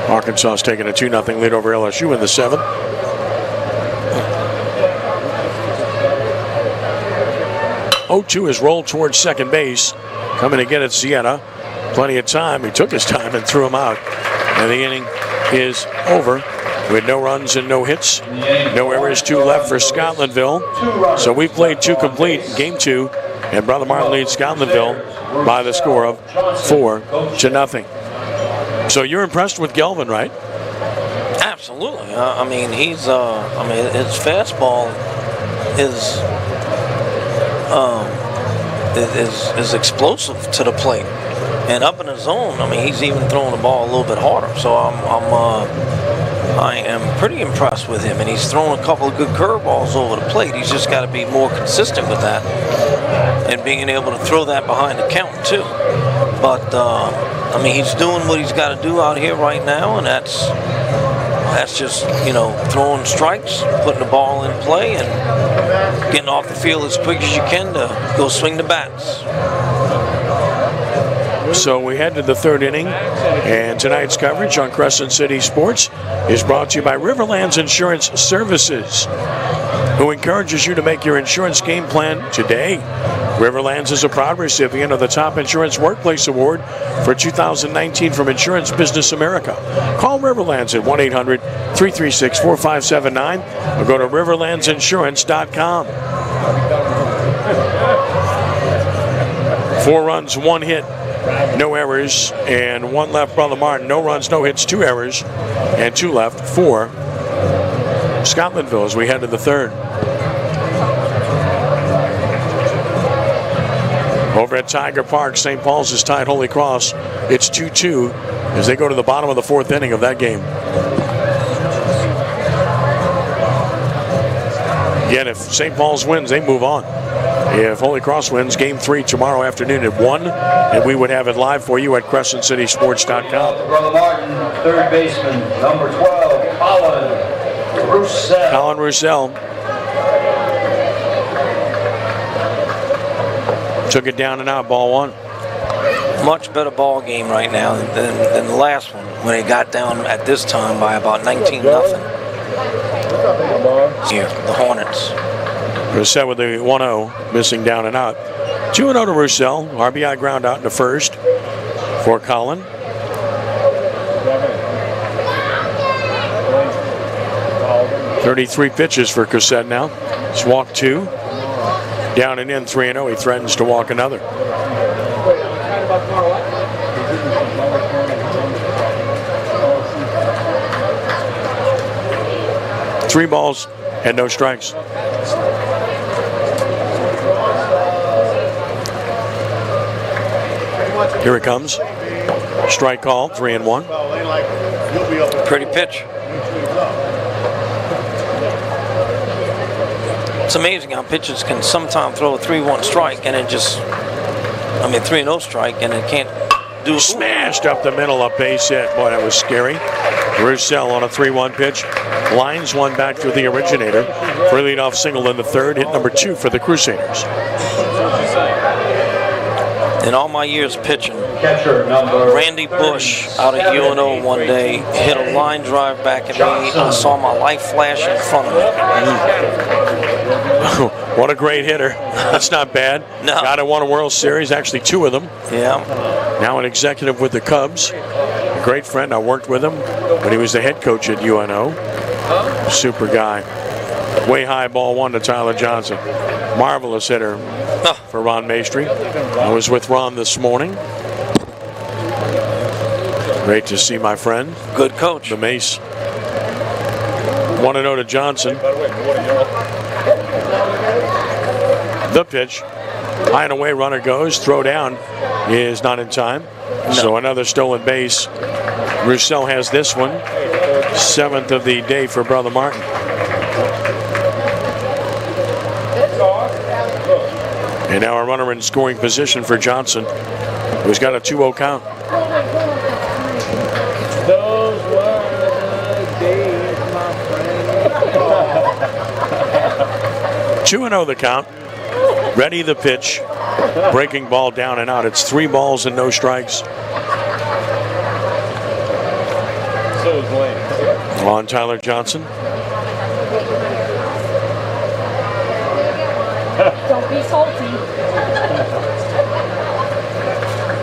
Speaker 1: Arkansas is taking a 2-0 lead over LSU in the 7th. Oh-2 is rolled towards second base. Coming to get it, Sienna. Plenty of time. He took his time and threw him out. And the inning is over with no runs and no hits. No errors, 2 left for Scotlandville. So we played 2 complete in game 2. And Brother Martin leads Scotlandville by the score of 4-0. So you're impressed with Gelvin, right?
Speaker 2: Absolutely. I mean, he's. His fastball is explosive to the plate, and up in the zone. I mean, he's even throwing the ball a little bit harder. So I am pretty impressed with him, and he's throwing a couple of good curveballs over the plate. He's just got to be more consistent with that, and being able to throw that behind the count too. But I mean, he's doing what he's got to do out here right now, and that's just, throwing strikes, putting the ball in play, and getting off the field as quick as you can to go swing the bats.
Speaker 1: So we head to the 3rd inning, and tonight's coverage on Crescent City Sports is brought to you by Riverlands Insurance Services, who encourages you to make your insurance game plan today. Riverlands is a proud recipient of the Top Insurance Workplace Award for 2019 from Insurance Business America. Call Riverlands at 1-800-336-4579 or go to riverlandsinsurance.com. 4 runs, 1 hit, no errors, and 1 left. Brother Martin, no runs, no hits, 2 errors, and 2 left for Scotlandville as we head to the 3rd. Over at Tiger Park, St. Paul's is tied Holy Cross. It's 2-2 as they go to the bottom of the 4th inning of that game. Again, if St. Paul's wins, they move on. If Holy Cross wins, game 3 tomorrow afternoon at 1, and we would have it live for you at CrescentCitySports.com.
Speaker 5: Brother Martin, 3rd baseman, number 12, Colin Roussel.
Speaker 1: Colin Roussel took it down and out, ball 1.
Speaker 2: Much better ball game right now than the last one when it got down at this time by about 19-0. Here, the Hornets.
Speaker 1: Roussel with the 1-0, missing down and out. 2-0 to Roussel. RBI ground out in the 1st for Colin. .33 pitches for Crescent now. He's walked 2. Down and in 3-0. He threatens to walk another. Three balls and no strikes. Here it comes. Strike call, 3-1.
Speaker 2: Pretty pitch. It's amazing how pitchers can sometimes throw a 3-1 strike and it just, 3-0 strike and it can't do it.
Speaker 1: Smashed up the middle, a base hit. Boy, that was scary. Roussel on a 3-1 pitch. Lines one back through the originator for a leadoff single in the 3rd. Hit number 2 for the Crusaders.
Speaker 2: In all my years pitching, Randy Bush out at UNO one day hit a line drive back at me. I saw my life flash in front of me.
Speaker 1: What a great hitter. That's not bad.
Speaker 2: No.
Speaker 1: Guy that won a World Series, actually 2 of them.
Speaker 2: Yeah.
Speaker 1: Now an executive with the Cubs. A great friend. I worked with him when he was the head coach at UNO. Super guy. Way high, ball 1 to Tyler Johnson. Marvelous hitter for Ron Maestri. I was with Ron this morning. Great to see my friend.
Speaker 2: Good coach.
Speaker 1: The Mace. 1-0 to Johnson. The pitch. High and away, runner goes. Throw down is not in time. No. So another stolen base. Roussel has this one. 7th of the day for Brother Martin. And now a runner in scoring position for Johnson, who's got a 2-0 count.
Speaker 4: Those were the days, my friend.
Speaker 1: 2-0 the count. Ready the pitch. Breaking ball down and out. It's 3 balls and no strikes.
Speaker 4: So is Lane.
Speaker 1: On Tyler Johnson.
Speaker 3: Don't be salty.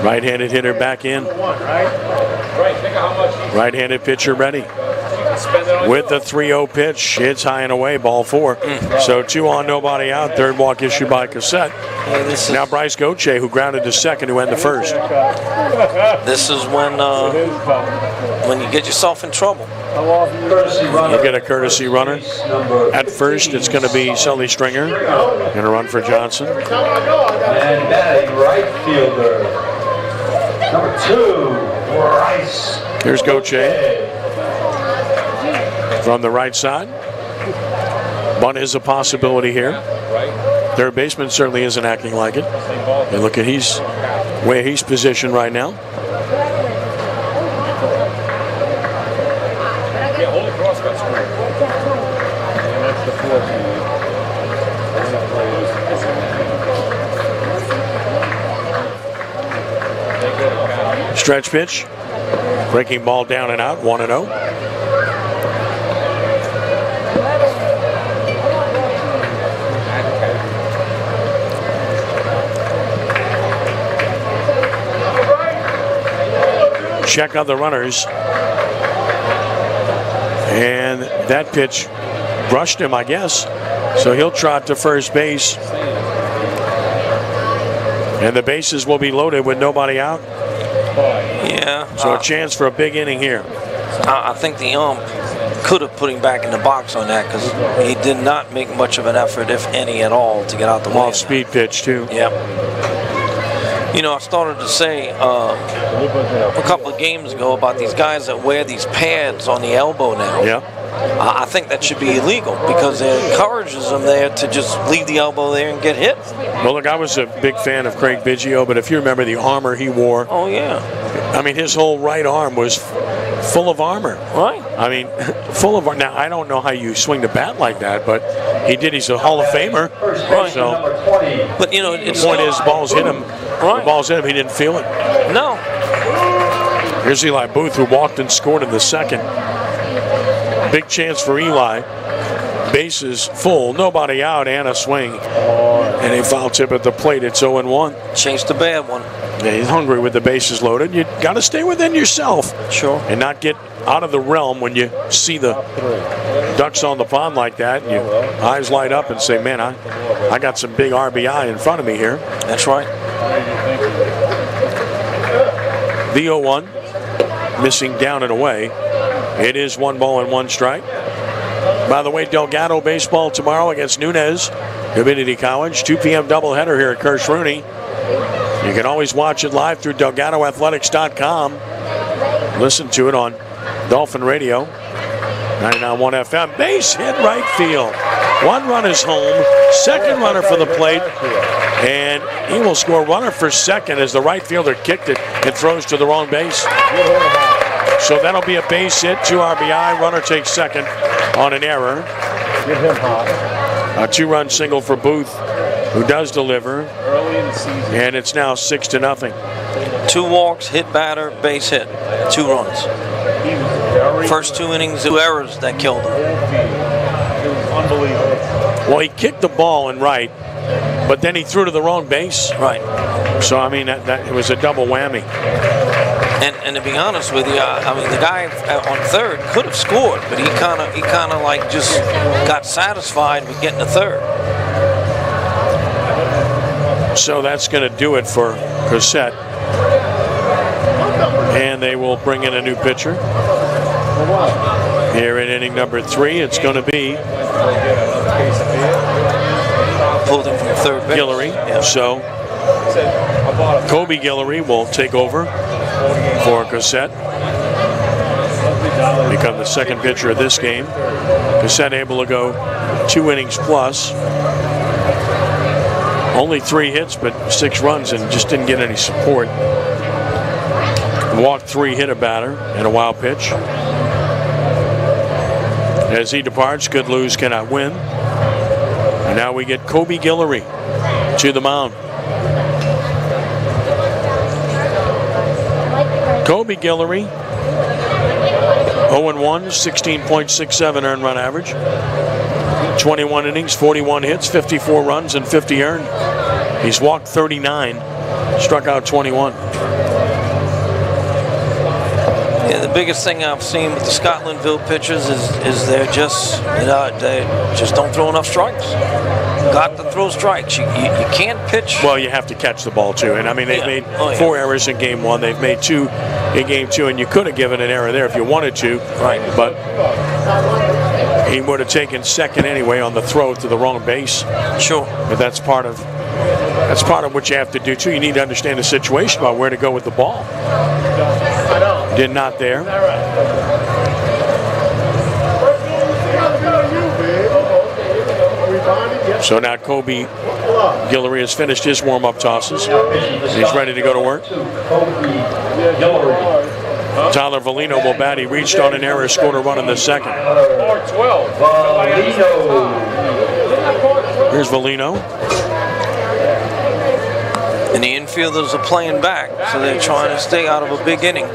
Speaker 1: Right-handed hitter back in. Right-handed pitcher ready. With the 3-0 pitch, it's high and away, ball 4. So 2 on, nobody out. Third walk issued by Crescent. Now Bryce Gauthier, who grounded to second, who ended the first.
Speaker 2: This is when you get yourself in trouble.
Speaker 1: You get a courtesy runner. At first, it's going to be Sully Stringer. Going to run for Johnson.
Speaker 5: And batting right fielder, number 2, Bryce.
Speaker 1: Here's Gauthier from the right side. Bunt is a possibility here. Third baseman certainly isn't acting like it. And look at where he's positioned right now. Stretch pitch. Breaking ball down and out, 1-0. Check on the runners. And that pitch brushed him, I guess. So he'll trot to first base. And the bases will be loaded with nobody out.
Speaker 2: Yeah.
Speaker 1: So a chance for a big inning here.
Speaker 2: I think the ump could have put him back in the box on that because he did not make much of an effort, if any at all, to get out the way.
Speaker 1: Off-speed pitch, too.
Speaker 2: Yep. You know, I started to say a couple of games ago about these guys that wear these pads on the elbow now.
Speaker 1: Yeah.
Speaker 2: I think that should be illegal because it encourages them there to just leave the elbow there and get hit.
Speaker 1: Well, look, I was a big fan of Craig Biggio, but if you remember the armor he wore.
Speaker 2: Oh, yeah.
Speaker 1: I mean, his whole right arm was full of armor.
Speaker 2: Right.
Speaker 1: I mean, full of armor. Now, I don't know how you swing the bat like that, but he did. He's a Hall of Famer.
Speaker 2: Right.
Speaker 1: So,
Speaker 2: but, you know, it's
Speaker 1: the point is, balls hit him.
Speaker 2: Right.
Speaker 1: The balls hit him, he didn't feel it.
Speaker 2: No.
Speaker 1: Here's Eli Booth, who walked and scored in the second. Big chance for Eli. Bases full, nobody out, and a swing. And a foul tip at the plate. It's 0-1.
Speaker 2: Chased a bad one.
Speaker 1: Yeah, he's hungry with the bases loaded. You got to stay within yourself.
Speaker 2: Sure.
Speaker 1: And not get out of the realm when you see the ducks on the pond like that. And your eyes light up and say, man, I got some big RBI in front of me here.
Speaker 2: That's right.
Speaker 1: The 0-1. Missing down and away. It is 1 ball and 1 strike. By the way, Delgado baseball tomorrow against Nunez Community College. 2 p.m. doubleheader here at Kirsch Rooney. You can always watch it live through DelgadoAthletics.com. Listen to it on Dolphin Radio. 99.1 FM. Base hit right field. 1 run is home. Second runner for the plate. And he will score runner for second as the right fielder kicked it and throws to the wrong base. So that'll be a base hit, 2 RBI. Runner takes second on an error.
Speaker 4: Get him hot.
Speaker 1: A 2-run single for Booth, who does deliver.
Speaker 4: Early in the season.
Speaker 1: And it's now 6-0.
Speaker 2: 2 walks, hit batter, base hit. 2 runs. First 2 innings, 2 errors that killed him.
Speaker 4: It was unbelievable.
Speaker 1: Well, he kicked the ball in right, but then he threw to the wrong base.
Speaker 2: Right.
Speaker 1: So, I mean, that it was a double whammy.
Speaker 2: And to be honest with you, I mean, the guy on third could have scored, but he kind of like just got satisfied with getting to third.
Speaker 1: So that's going to do it for Crescent. And they will bring in a new pitcher. Here in inning number 3, it's going to be
Speaker 2: Pulled him from third base.
Speaker 1: Guillory.
Speaker 2: Yeah.
Speaker 1: So Kobe Guillory will take over for Crescent. Become the second pitcher of this game. Crescent able to go 2 innings plus. Only 3 hits, but 6 runs, and just didn't get any support. Walked 3, hit a batter, and a wild pitch. As he departs, good lose, cannot win. And now we get Kobe Guillory to the mound. Kobe Guillory, 0-1, 16.67 earned run average. 21 innings, 41 hits, 54 runs, and 50 earned. He's walked 39, struck out 21.
Speaker 2: Yeah, the biggest thing I've seen with the Scotlandville pitchers is they just don't throw enough strikes. Got to throw strikes. You can't pitch.
Speaker 1: Well, you have to catch the ball too. And I mean, they've made 4 errors in game 1. They've made 2 in game 2, and you could have given an error there if you wanted to.
Speaker 2: Right.
Speaker 1: But he would have taken second anyway on the throw to the wrong base.
Speaker 2: Sure.
Speaker 1: But that's part of what you have to do too. You need to understand the situation about where to go with the ball. Did not there. So now Kobe Guillory has finished his warm-up tosses. He's ready to go to work. Tyler Valino will bat. He reached on an error, scored a run in the second. Here's Valino.
Speaker 2: And the infielders are playing back, so they're trying to stay out of a big inning.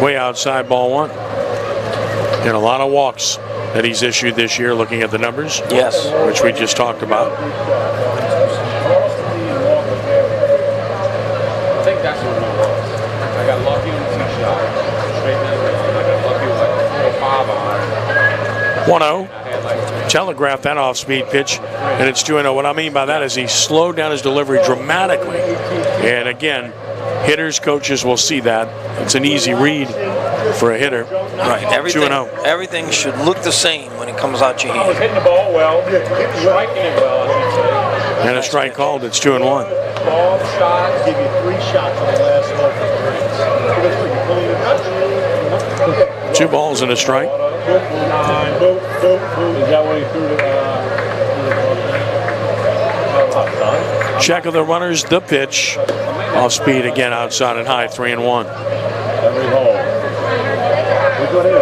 Speaker 1: Way outside, ball 1. And a lot of walks that he's issued this year, looking at the numbers.
Speaker 2: Yes.
Speaker 1: Which we just talked about.
Speaker 4: I think that's what it was. I got lucky on the tee shot. Straight down the I got lucky with like 4 or 5 on.
Speaker 1: 1-0. Telegraphed that off-speed pitch, and it's 2-0. What I mean by that is he slowed down his delivery dramatically. And again, hitters, coaches will see that. It's an easy read for a hitter.
Speaker 2: Right.
Speaker 1: 2-0.
Speaker 2: Everything should look the same when it comes out your
Speaker 4: I was
Speaker 2: hand.
Speaker 4: hitting the ball well, striking it well, I should say.
Speaker 1: And a strike called. It's 2-1.
Speaker 4: Ball shots, give you 3 shots on the last one.
Speaker 1: 2 balls and a strike.
Speaker 4: Is that what he threw to
Speaker 1: Check of the runners, the pitch. Off speed again, outside and high, 3-1.
Speaker 4: every hole? Which one is?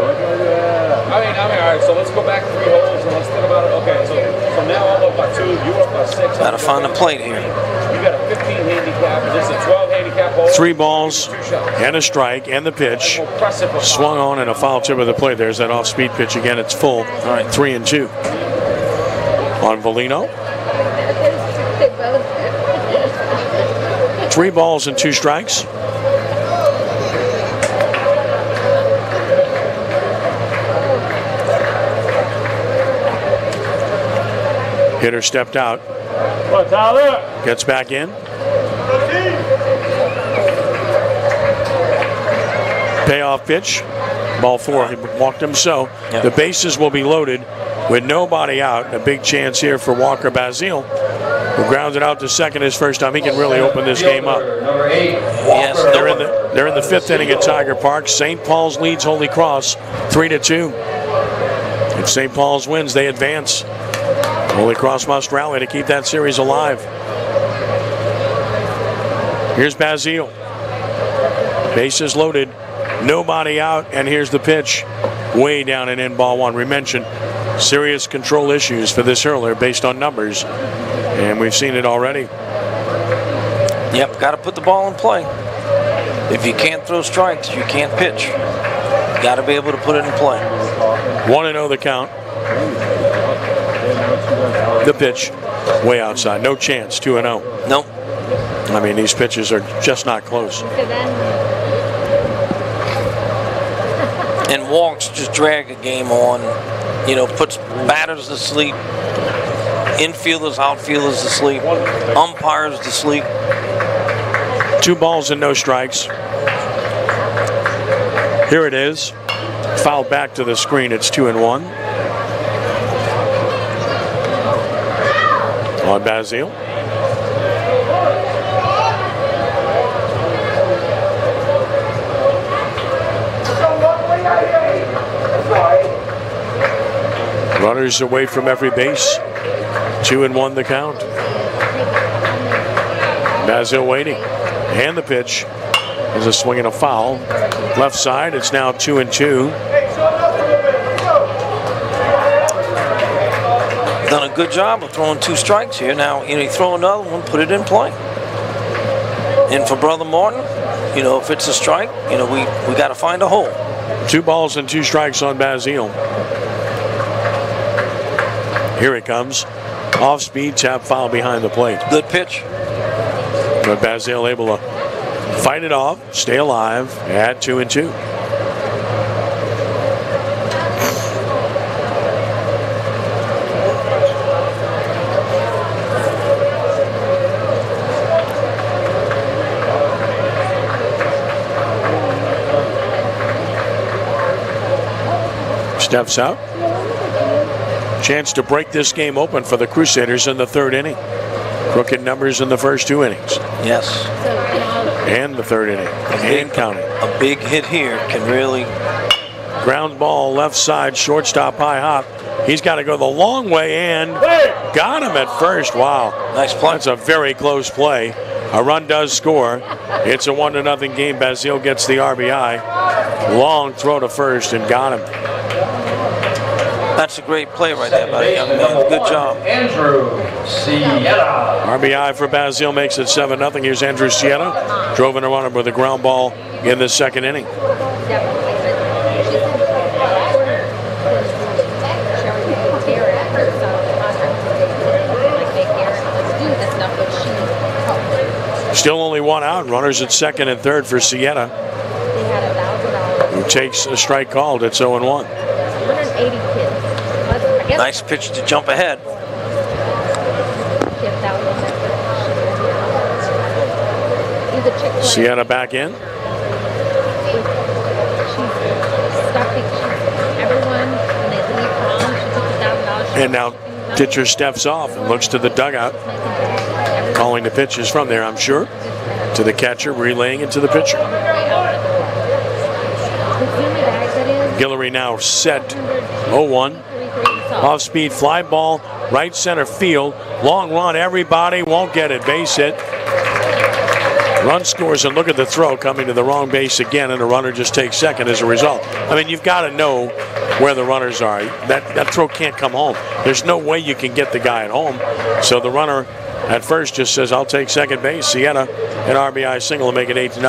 Speaker 4: I mean, all right, so let's go back 3 holes and let's think about it. Okay, so now I'm up by 2, you up by 6.
Speaker 2: Gotta find a plate here.
Speaker 4: You got a 15 handicap, and this is a 12 handicap hole.
Speaker 1: 3 balls and a strike and the pitch. Swung on and a foul tip of the plate. There's that off-speed pitch again. It's full. All right, 3-2 on Valino. 3 balls and 2 strikes. Hitter stepped out. Gets back in. Payoff pitch. Ball 4. He walked him so.
Speaker 2: Yep.
Speaker 1: The bases will be loaded with nobody out. A big chance here for Walker Basile, who grounded out to second his first time. He can really open this game up.
Speaker 2: Yes,
Speaker 1: They're in the 5th inning at Tiger Park. St. Paul's leads Holy Cross 3-2. If St. Paul's wins, they advance. Holy Cross must rally to keep that series alive. Here's Basile. Bases loaded. Nobody out, and here's the pitch. Way down and in, ball 1. We mentioned serious control issues for this hurler based on numbers, and we've seen it already.
Speaker 2: Yep, got to put the ball in play. If you can't throw strikes, you can't pitch. Got to be able to put it in play.
Speaker 1: 1-0 the count. The pitch, way outside. No chance, 2-0.
Speaker 2: Nope.
Speaker 1: I mean, these pitches are just not close.
Speaker 2: And walks just drag a game on, puts batters to sleep, infielders, outfielders to sleep, umpires to sleep.
Speaker 1: 2 balls and no strikes. Here it is. Fouled back to the screen. It's 2-1. on Basile. Runners away from every base. 2-1 the count. Basile waiting. And the pitch. There's a swing and a foul. Left side, it's now 2-2.
Speaker 2: Done a good job of throwing 2 strikes here. Now, you throw another one, put it in play. And for Brother Martin, if it's a strike, we got to find a hole.
Speaker 1: 2 balls and 2 strikes on Basile. Here it comes. Off speed, tap foul behind the plate.
Speaker 2: Good pitch.
Speaker 1: But Basile able to fight it off, stay alive at 2-2. Steps out. Chance to break this game open for the Crusaders in the 3rd inning. Crooked numbers in the first 2 innings.
Speaker 2: Yes.
Speaker 1: And the 3rd inning. And counting.
Speaker 2: A big hit here can really...
Speaker 1: Ground ball left side, shortstop high hop. He's got to go the long way and got him at first. Wow.
Speaker 2: Nice play.
Speaker 1: That's a very close play. A run does score. It's a 1-0 game. Basile gets the RBI. Long throw to first and got him.
Speaker 2: That's a great play right there by the young man. Good job.
Speaker 5: Andrew Siena.
Speaker 1: RBI for Basile makes it 7-0. Here's Andrew Siena. Drove in a runner with a ground ball in the 2nd inning. Still only 1 out. Runners at 2nd and 3rd for Siena, who takes a strike called. It's 0-1.
Speaker 2: Nice pitch to jump ahead.
Speaker 1: Siena back in. And now pitcher steps off and looks to the dugout. Calling the pitches from there, I'm sure. To the catcher, relaying it to the pitcher. Guillory now set. 0-1. Off-speed fly ball, right center field. Long run, everybody won't get it. Base hit. Run scores, and look at the throw coming to the wrong base again, and the runner just takes 2nd as a result. I mean, you've got to know where the runners are. That throw can't come home. There's no way you can get the guy at home. So the runner at first just says, I'll take 2nd base. Siena, an RBI single to make it 8-0.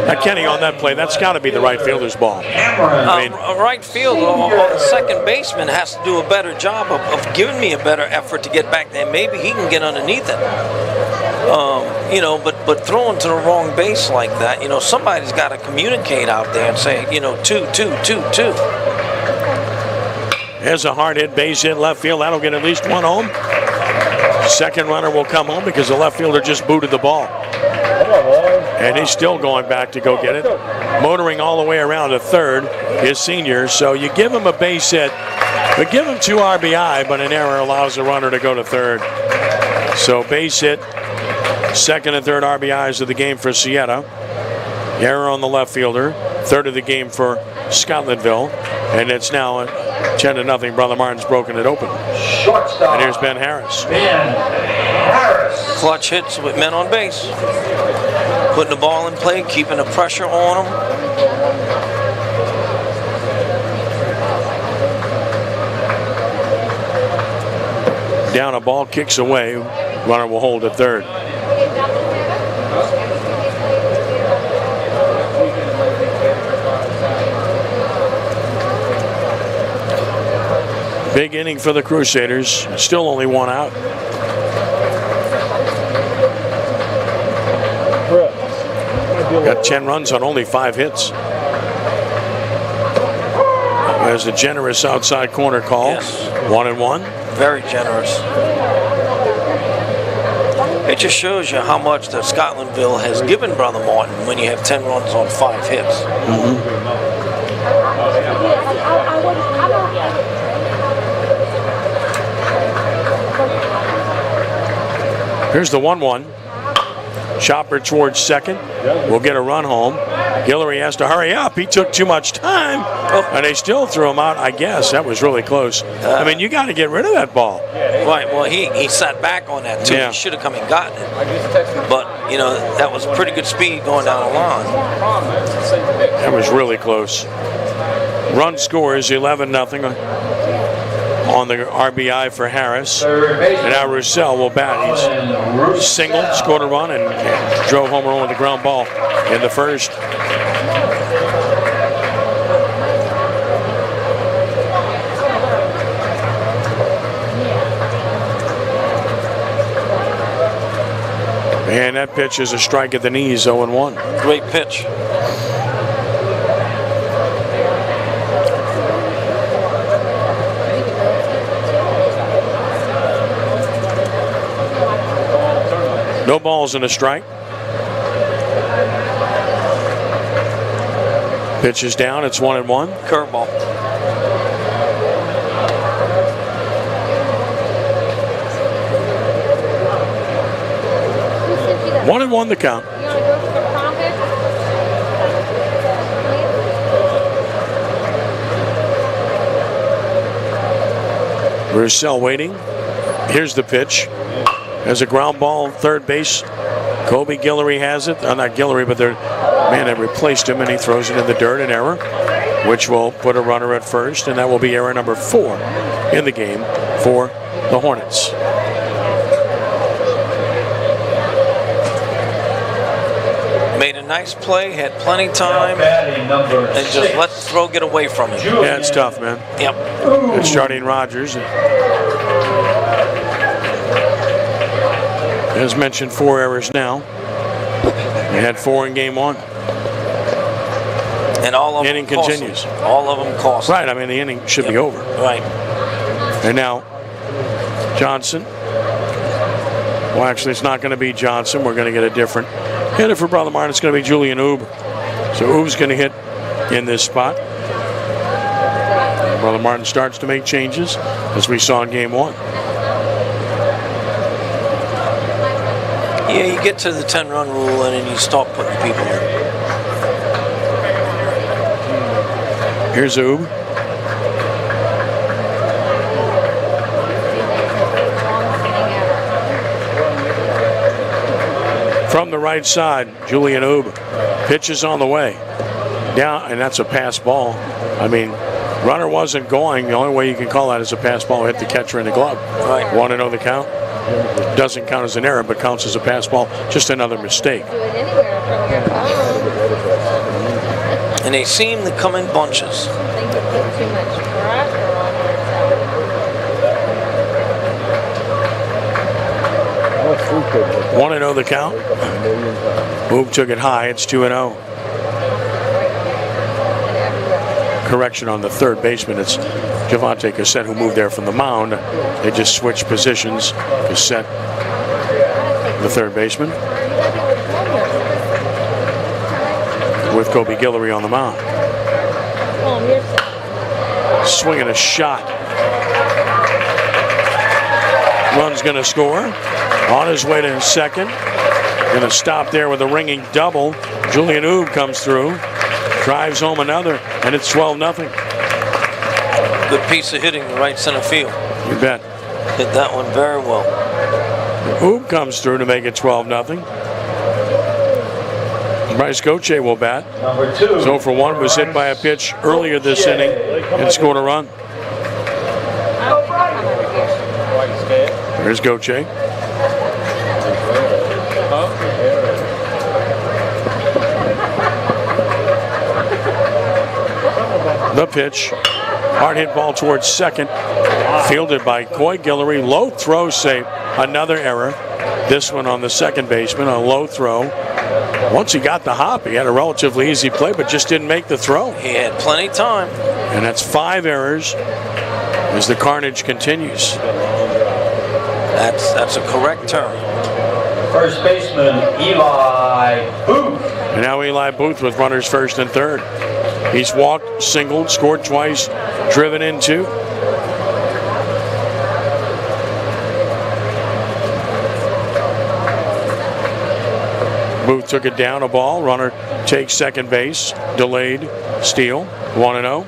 Speaker 1: Now, Kenny, on that play, that's got to be the right fielder's ball. I mean,
Speaker 2: a right fielder or the 2nd baseman has to do a better job of giving me a better effort to get back there. Maybe he can get underneath it. But throwing to the wrong base like that, somebody's got to communicate out there and say, 2.
Speaker 1: There's a hard hit, base hit, left field. That'll get at least 1 home. 2nd runner will come home because the left fielder just booted the ball. And he's still going back to go get it. Motoring all the way around to 3rd, his senior. So you give him a base hit, but give him 2 RBI, but an error allows the runner to go to 3rd. So base hit, 2nd and 3rd RBIs of the game for Siena. Error on the left fielder. 3rd of the game for Scotlandville. And it's now 10-0. Brother Martin's broken it open.
Speaker 5: Shortstop.
Speaker 1: And here's Ben Harris.
Speaker 5: Ben Harris.
Speaker 2: Clutch hits with men on base. Putting the ball in play, keeping the pressure on them.
Speaker 1: Down a ball, kicks away. Runner will hold at 3rd. Big inning for the Crusaders. Still only 1 out. Got 10 runs on only 5 hits. There's a generous outside corner call.
Speaker 2: Yes.
Speaker 1: 1-1.
Speaker 2: Very generous. It just shows you how much that Scotlandville has given Brother Martin when you have 10 runs on 5 hits.
Speaker 1: Here's the 1-1. Chopper towards second. We'll get a run home. Guillory has to hurry up. He took too much time, and they still threw him out. I guess that was really close. I mean, you got to get rid of that ball.
Speaker 2: Right. Well, he sat back on that too.
Speaker 1: Yeah.
Speaker 2: He should have come and gotten it. But you know, that was pretty good speed going down the line.
Speaker 1: That was really close. Run scores 11-0 on the RBI for Harris. And now Roussel will bat. He's singled, scored a run, and drove home run with the ground ball in the first. And that pitch is a strike at the knees, 0-1.
Speaker 2: Great pitch.
Speaker 1: No balls and a strike. Pitch is down. It's 1-1.
Speaker 2: Curveball.
Speaker 1: One and 1 the count. Roussel waiting. Here's the pitch. There's a ground ball, third base. Kobe Guillory has it. Not Guillory, but their man had replaced him, and he throws it in the dirt, an error, which will put a runner at first, and that will be error number 4 in the game for the Hornets.
Speaker 2: Made a nice play, had plenty of time, and just let the throw get away from him.
Speaker 1: Yeah, it's tough, man.
Speaker 2: Yep.
Speaker 1: It's Jardine Rogers. As mentioned, 4 errors now. They had 4 in game 1.
Speaker 2: And all of them
Speaker 1: inning continues.
Speaker 2: All of them cost.
Speaker 1: Right, I mean, the inning should be over.
Speaker 2: Right.
Speaker 1: And now, Johnson. Well, actually, it's not going to be Johnson. We're going to get a different hitter for Brother Martin. It's going to be Julian Oob. So Oob's going to hit in this spot. Brother Martin starts to make changes, as we saw in game 1.
Speaker 2: Yeah, you get to the 10-run rule and then you start putting people in.
Speaker 1: Here's Oob. From the right side, Julian Oob. Pitch is on the way. Down, and that's a pass ball. I mean, runner wasn't going. The only way you can call that is a pass ball hit the catcher in the glove.
Speaker 2: Right.
Speaker 1: Want to know the count? Doesn't count as an error, but counts as a pass ball. Just another mistake.
Speaker 2: And they seem to come in bunches.
Speaker 1: 1-0 the count. Oob took it high. It's 2-0. Correction on the third baseman. It's Javante Cassette who moved there from the mound. They just switched positions. Cassette, the third baseman, with Kobe Guillory on the mound. Swinging a shot. Run's going to score. On his way to second. Going to stop there with a ringing double. Julian Oob comes through. Drives home another, and it's 12-0.
Speaker 2: Good piece of hitting, the right center field.
Speaker 1: You bet.
Speaker 2: Hit that one very well.
Speaker 1: Oob comes through to make it 12-0. Bryce Goche will bat.
Speaker 5: Number 2.
Speaker 1: 0 for 1, was hit by a pitch earlier this inning and scored a run. There's Goche. The pitch. Hard hit ball towards second. Fielded by Coy Guillory. Low throw save. Another error. This one on the second baseman. A low throw. Once he got the hop, he had a relatively easy play, but just didn't make the throw.
Speaker 2: He had plenty of time.
Speaker 1: And that's 5 errors as the carnage continues.
Speaker 2: That's a correct term.
Speaker 5: First baseman, Eli Booth.
Speaker 1: And now Eli Booth with runners first and third. He's walked, singled, scored twice, driven in 2. Booth took it down, a ball. Runner takes second base. Delayed steal. 1-0.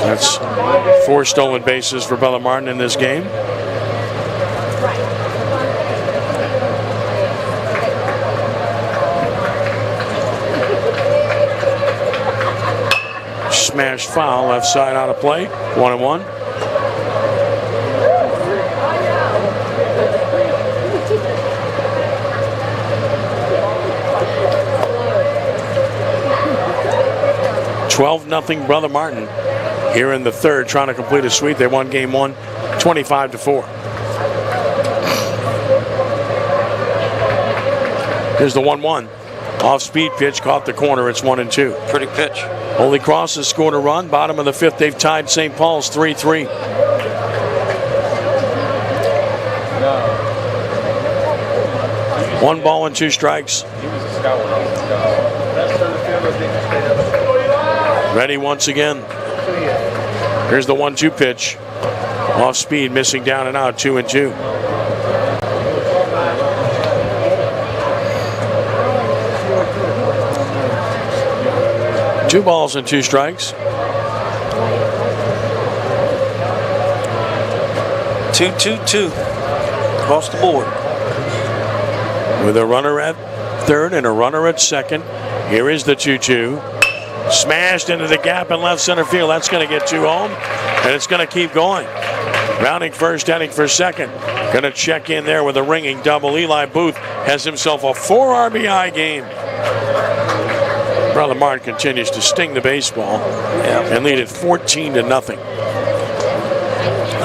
Speaker 1: That's 4 stolen bases for Bella Martin in this game. Smash foul, left side out of play. 1-1. $12-0 Brother Martin here in the third, trying to complete a sweep. They won game 1, 25-4. Here's the 1-1. Off-speed pitch, caught the corner. It's 1-2.
Speaker 2: Pretty pitch.
Speaker 1: Holy Cross has scored a run. Bottom of the 5th, they've tied St. Paul's 3-3. One ball and 2 strikes. Ready once again. Here's the 1-2 pitch. Off speed, missing down and out, 2-2. Two balls and 2 strikes.
Speaker 2: 2-2-2 across the board.
Speaker 1: With a runner at third and a runner at second. Here is the 2-2. Smashed into the gap in left center field. That's going to get 2 home, and it's going to keep going. Rounding first, heading for second. Going to check in there with a ringing double. Eli Booth has himself a 4 RBI game. Brother Martin continues to sting the baseball and lead it 14-0.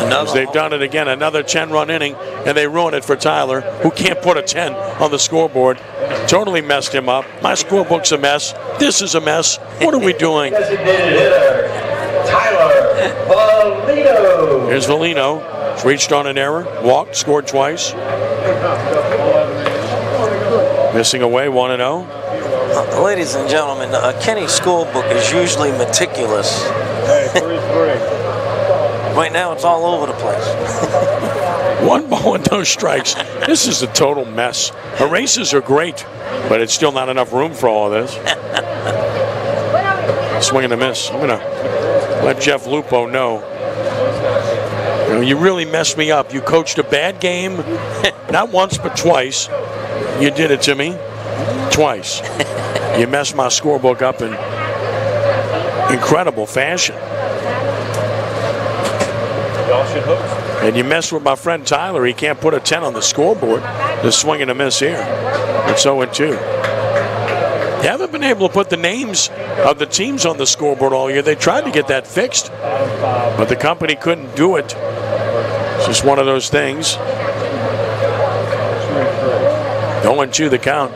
Speaker 1: As they've done it again, another 10-run inning, and they ruin it for Tyler, who can't put a 10 on the scoreboard. Totally messed him up. My scorebook's a mess. This is a mess. What are we doing?
Speaker 5: Designated hitter, Tyler Valino.
Speaker 1: Here's Valino. He's reached on an error, walked, scored twice. Missing away, 1-0.
Speaker 2: Ladies and gentlemen, Kenny's scorebook is usually meticulous. Right now, it's all over the place.
Speaker 1: 1 ball and no strikes. This is a total mess. Erases are great, but it's still not enough room for all of this. Swing and a miss. I'm going to let Jeff Lupo know. You really messed me up. You coached a bad game, not once but twice. You did it to me twice. You messed my scorebook up in incredible fashion. And you mess with my friend Tyler. He can't put a 10 on the scoreboard. The swing and a miss here. It's 0-2. You haven't been able to put the names of the teams on the scoreboard all year. They tried to get that fixed, but the company couldn't do it. It's just one of those things. 0-2 the count.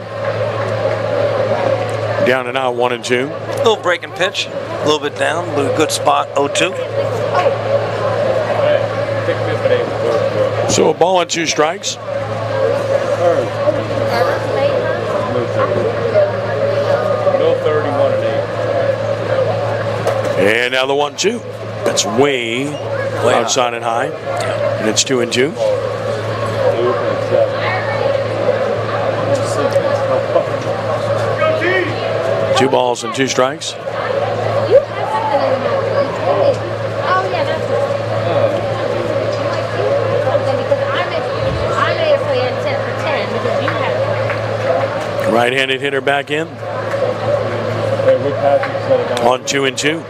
Speaker 1: Down and out, 1-2.
Speaker 2: A little breaking pitch, a little bit down, but a good spot, 0-2.
Speaker 1: So a ball and 2 strikes. And now the 1-2. That's way outside and high. And it's 2-2. Two balls and 2 strikes. Right-handed hitter back in. On 2-2.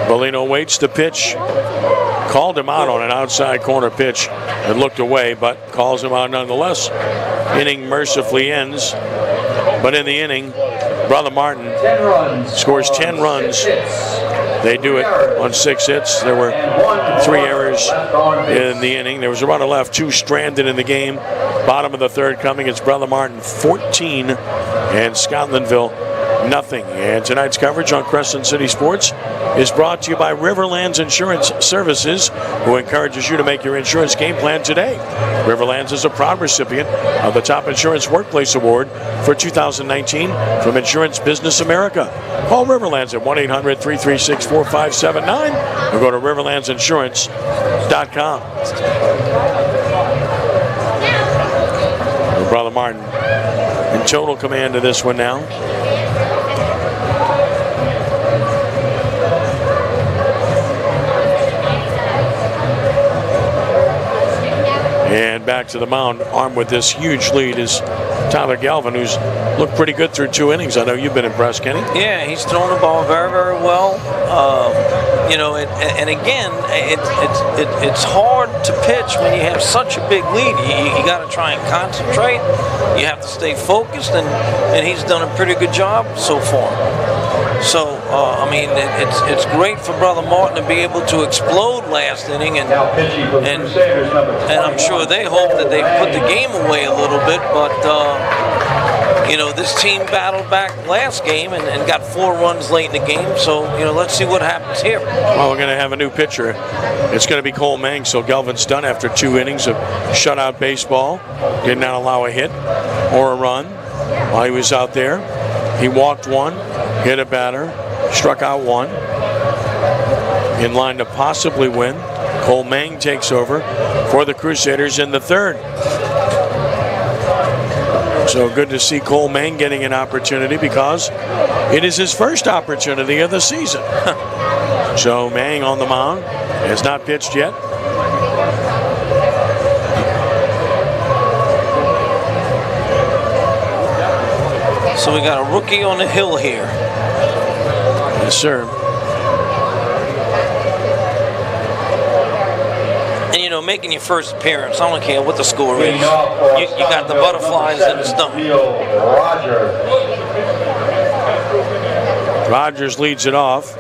Speaker 1: Valino waits the pitch. Called him out on an outside corner pitch and looked away, but calls him out nonetheless. Inning mercifully ends. But in the inning, Brother Martin scores 10 runs. They do it on 6 hits. There were 3 errors in the inning. There was a runner left, 2 stranded in the game. Bottom of the third coming. It's Brother Martin 14 and Scotlandville nothing. And tonight's coverage on Crescent City Sports is brought to you by Riverlands Insurance Services, who encourages you to make your insurance game plan today. Riverlands is a proud recipient of the Top Insurance Workplace Award for 2019 from Insurance Business America. Call Riverlands at 1-800-336-4579 or go to riverlandsinsurance.com. Martin in total command of this one now. And back to the mound, armed with this huge lead, is Tyler Galvin, who's looked pretty good through 2 innings. I know you've been impressed, Kenny.
Speaker 2: Yeah, he's thrown the ball very, very well. You know, and again, it's hard to pitch when you have such a big lead. You got to try and concentrate. You have to stay focused, and he's done a pretty good job so far. So, I mean, it's great for Brother Martin to be able to explode last inning, and I'm sure they hope that they put the game away a little bit, but you know, this team battled back last game and got 4 runs late in the game, so, you know, let's see what happens here.
Speaker 1: Well, we're going to have a new pitcher. It's going to be Cole Mang, so Galvin's done after 2 innings of shutout baseball. Did not allow a hit or a run while he was out there. He walked 1, hit a batter, struck out 1. In line to possibly win. Cole Mang takes over for the Crusaders in the 3rd. So good to see Cole Mang getting an opportunity because it is his first opportunity of the season. So Mang on the mound, has not pitched yet.
Speaker 2: So we got a rookie on the hill here.
Speaker 1: Yes, sir.
Speaker 2: And, you know, making your first appearance, I don't care what the score is. You got the butterflies in the stomach.
Speaker 1: Rogers leads it off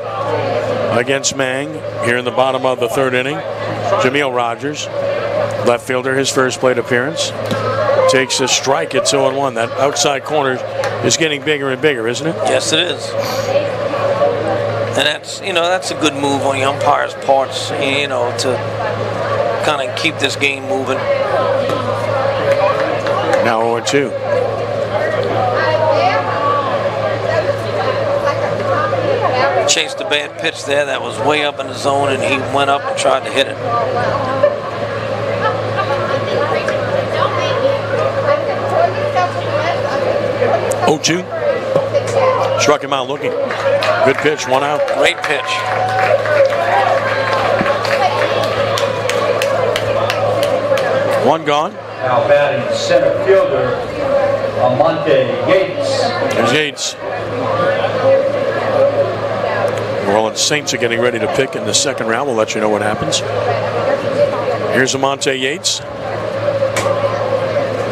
Speaker 1: against Mang here in the bottom of the 3rd inning. Jameel Rogers, left fielder, his first plate appearance. Takes a strike at 2-1. That outside corner is getting bigger and bigger, isn't it?
Speaker 2: Yes, it is. And that's, you know, that's a good move on the umpire's parts, you know, to kind of keep this game moving.
Speaker 1: Now 0-2.
Speaker 2: Chased a bad pitch there that was way up in the zone, and he went up and tried to hit it.
Speaker 1: 0-2. Struck him out looking. Good pitch, 1 out.
Speaker 2: Great pitch.
Speaker 1: One gone.
Speaker 5: Now batting center fielder, Amante Yates.
Speaker 1: There's Yates. Well, the Saints are getting ready to pick in the 2nd round. We'll let you know what happens. Here's Amante Yates.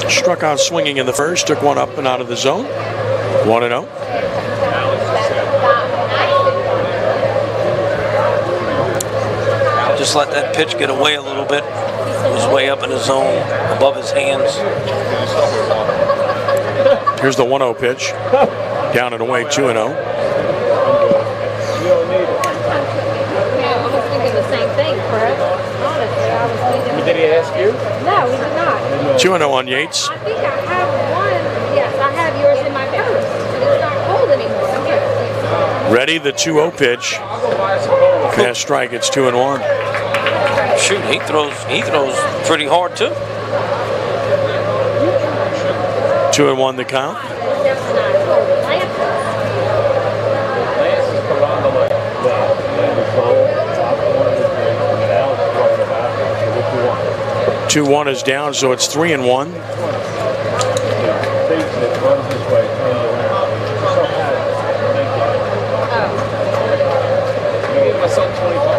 Speaker 1: Struck out swinging in the 1st, took 1 up and out of the zone. 1-0.
Speaker 2: Just let that pitch get away a little bit. It was way up in the zone, above his hands.
Speaker 1: Here's the 1-0 pitch. Down and away, 2-0.
Speaker 3: I was thinking the same thing, Fred. Honestly, I was thinking.
Speaker 4: Did he ask you?
Speaker 3: No, we did not.
Speaker 1: 2-0 on Yates.
Speaker 3: I think I have one. Yes, I have yours in my purse. It's not cold anymore. Okay.
Speaker 1: Ready, the 2-0 pitch. Fast strike, it's 2-1.
Speaker 2: Shoot, he throws pretty hard too.
Speaker 1: 2-1 the count.
Speaker 4: Two
Speaker 1: 2-1 is down, so it's 3-1.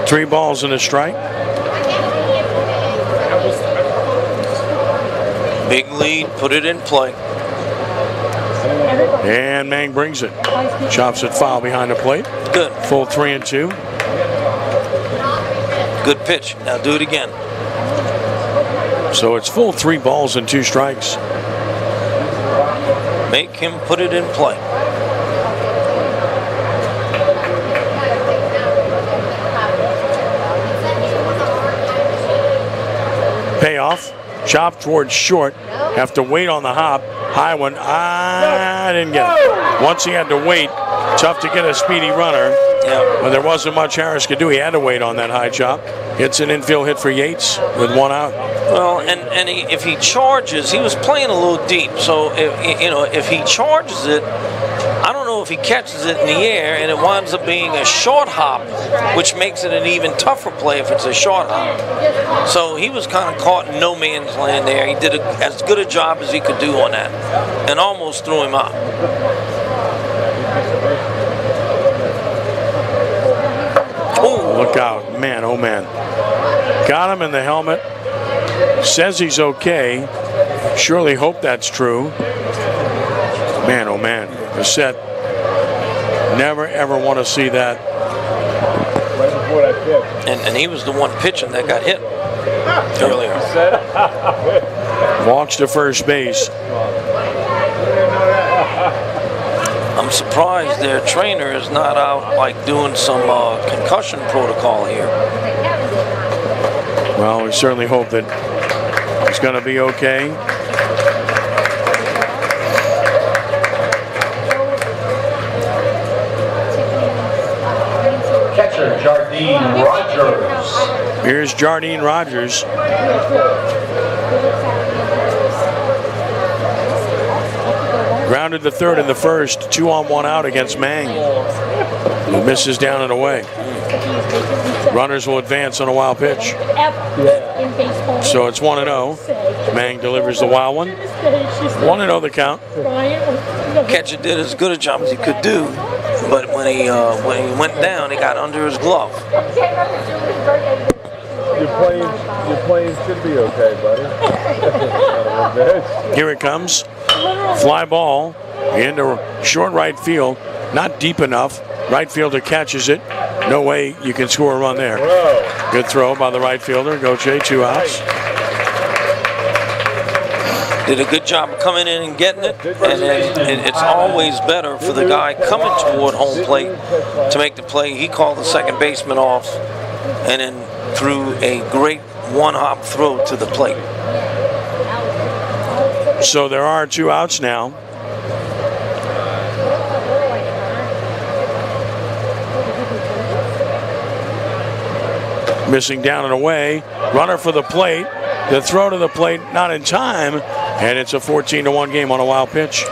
Speaker 1: Three balls and a strike.
Speaker 2: Big lead, put it in play.
Speaker 1: And Mang brings it. Chops it foul behind the plate.
Speaker 2: Good.
Speaker 1: Full 3-2.
Speaker 2: Good pitch. Now do it again.
Speaker 1: So it's full 3 balls and 2 strikes.
Speaker 2: Make him put it in play.
Speaker 1: Payoff. Chop towards short. Have to wait on the hop. High one. I didn't get it. Once he had to wait. Tough to get a speedy runner.
Speaker 2: Yeah.
Speaker 1: But there wasn't much Harris could do. He had to wait on that high chop. It's an infield hit for Yates with 1 out.
Speaker 2: Well, and if he charges, he was playing a little deep. So if he charges it, I don't know if he catches it in the air and it winds up being a short hop, which makes it an even tougher play if it's a short hop. So he was kind of caught in no man's land there. He did as good a job as he could do on that, and almost threw him out.
Speaker 1: Look out, man, oh man. Got him in the helmet. Says he's okay. Surely hope that's true. Man, oh man. Crescent. Never ever want to see that.
Speaker 2: And he was the one pitching that got hit earlier.
Speaker 1: Walks to first base.
Speaker 2: I'm surprised their trainer is not out like doing some concussion protocol here.
Speaker 1: Well, we certainly hope that it's going to be okay.
Speaker 5: Catcher Jardine Rogers.
Speaker 1: Here's Jardine Rogers. Grounded the third in the first, 2 on 1 out against Mang, who misses down and away. Runners will advance on a wild pitch. So it's 1-0. Mang delivers the wild one. 1-0 the count.
Speaker 2: Catcher did as good a job as he could do, but when he went down, he got under his glove.
Speaker 4: Your plane should be okay, buddy.
Speaker 1: Here it comes. Fly ball into short right field. Not deep enough. Right fielder catches it. No way you can score a run there. Good throw by the right fielder. Gauthier, 2 outs.
Speaker 2: Did a good job of coming in and getting it. And it's always better for the guy coming toward home plate to make the play. He called the second baseman off and then threw a great one-hop throw to the plate.
Speaker 1: So there are 2 outs now. Missing down and away. Runner for the plate. The throw to the plate not in time. And it's a 14-1 game on a wild pitch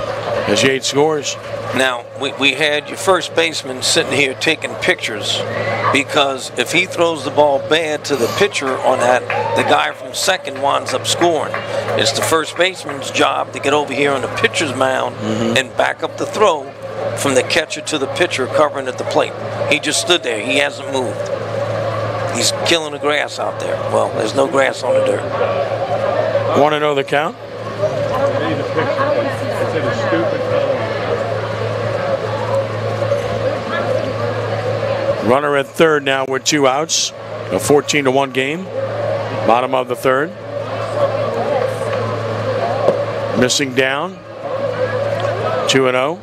Speaker 1: as Yates scores.
Speaker 2: Now, we had your first baseman sitting here taking pictures because if he throws the ball bad to the pitcher on that, the guy from second winds up scoring. It's the first baseman's job to get over here on the pitcher's mound and back up the throw from the catcher to the pitcher covering at the plate. He just stood there. He hasn't moved. He's killing the grass out there. Well, there's no grass on the dirt.
Speaker 1: 1-0 the count. Runner at third now with 2 outs. A 14-1 game. Bottom of the third. Missing down. 2-0.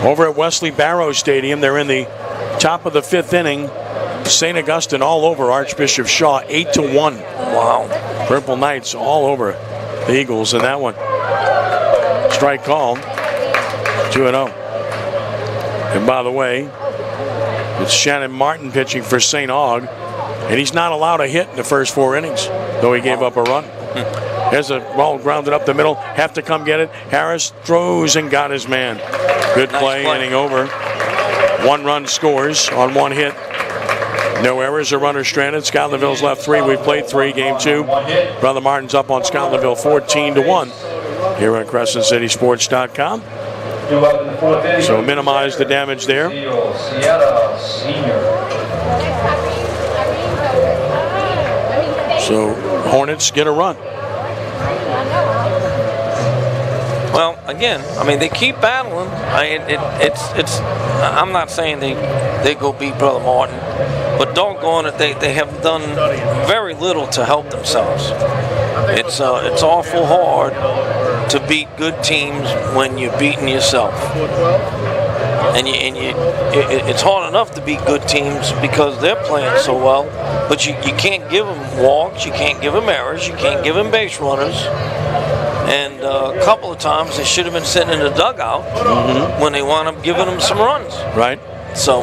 Speaker 1: Over at Wesley Barrow Stadium, they're in the top of the 5th inning. St. Augustine all over Archbishop Shaw, 8-1.
Speaker 2: Wow.
Speaker 1: Purple Knights all over the Eagles in that one. Strike call. 2-0. And by the way, it's Shannon Martin pitching for St. Aug, and he's not allowed a hit in the first 4 innings, though he gave up a run. There's a ball grounded up the middle. Have to come get it. Harris throws and got his man. Good play, inning over. 1 run scores on 1 hit. No errors or runners stranded. Scotlandville's left 3. We played 3. Game 2. Brother Martin's up on Scotlandville 14-1 here on CrescentCitySports.com. So minimize the damage there. So Hornets get a run.
Speaker 2: Well, again, I mean, they keep battling. I'm not saying they go beat Brother Martin, but doggone it, they have done very little to help themselves. It's awful hard to beat good teams when you're beating yourself. And it's hard enough to beat good teams because they're playing so well, but you can't give them walks, you can't give them errors, you can't give them base runners. And a couple of times they should have been sitting in the dugout when they wound up giving them some runs.
Speaker 1: Right.
Speaker 2: So.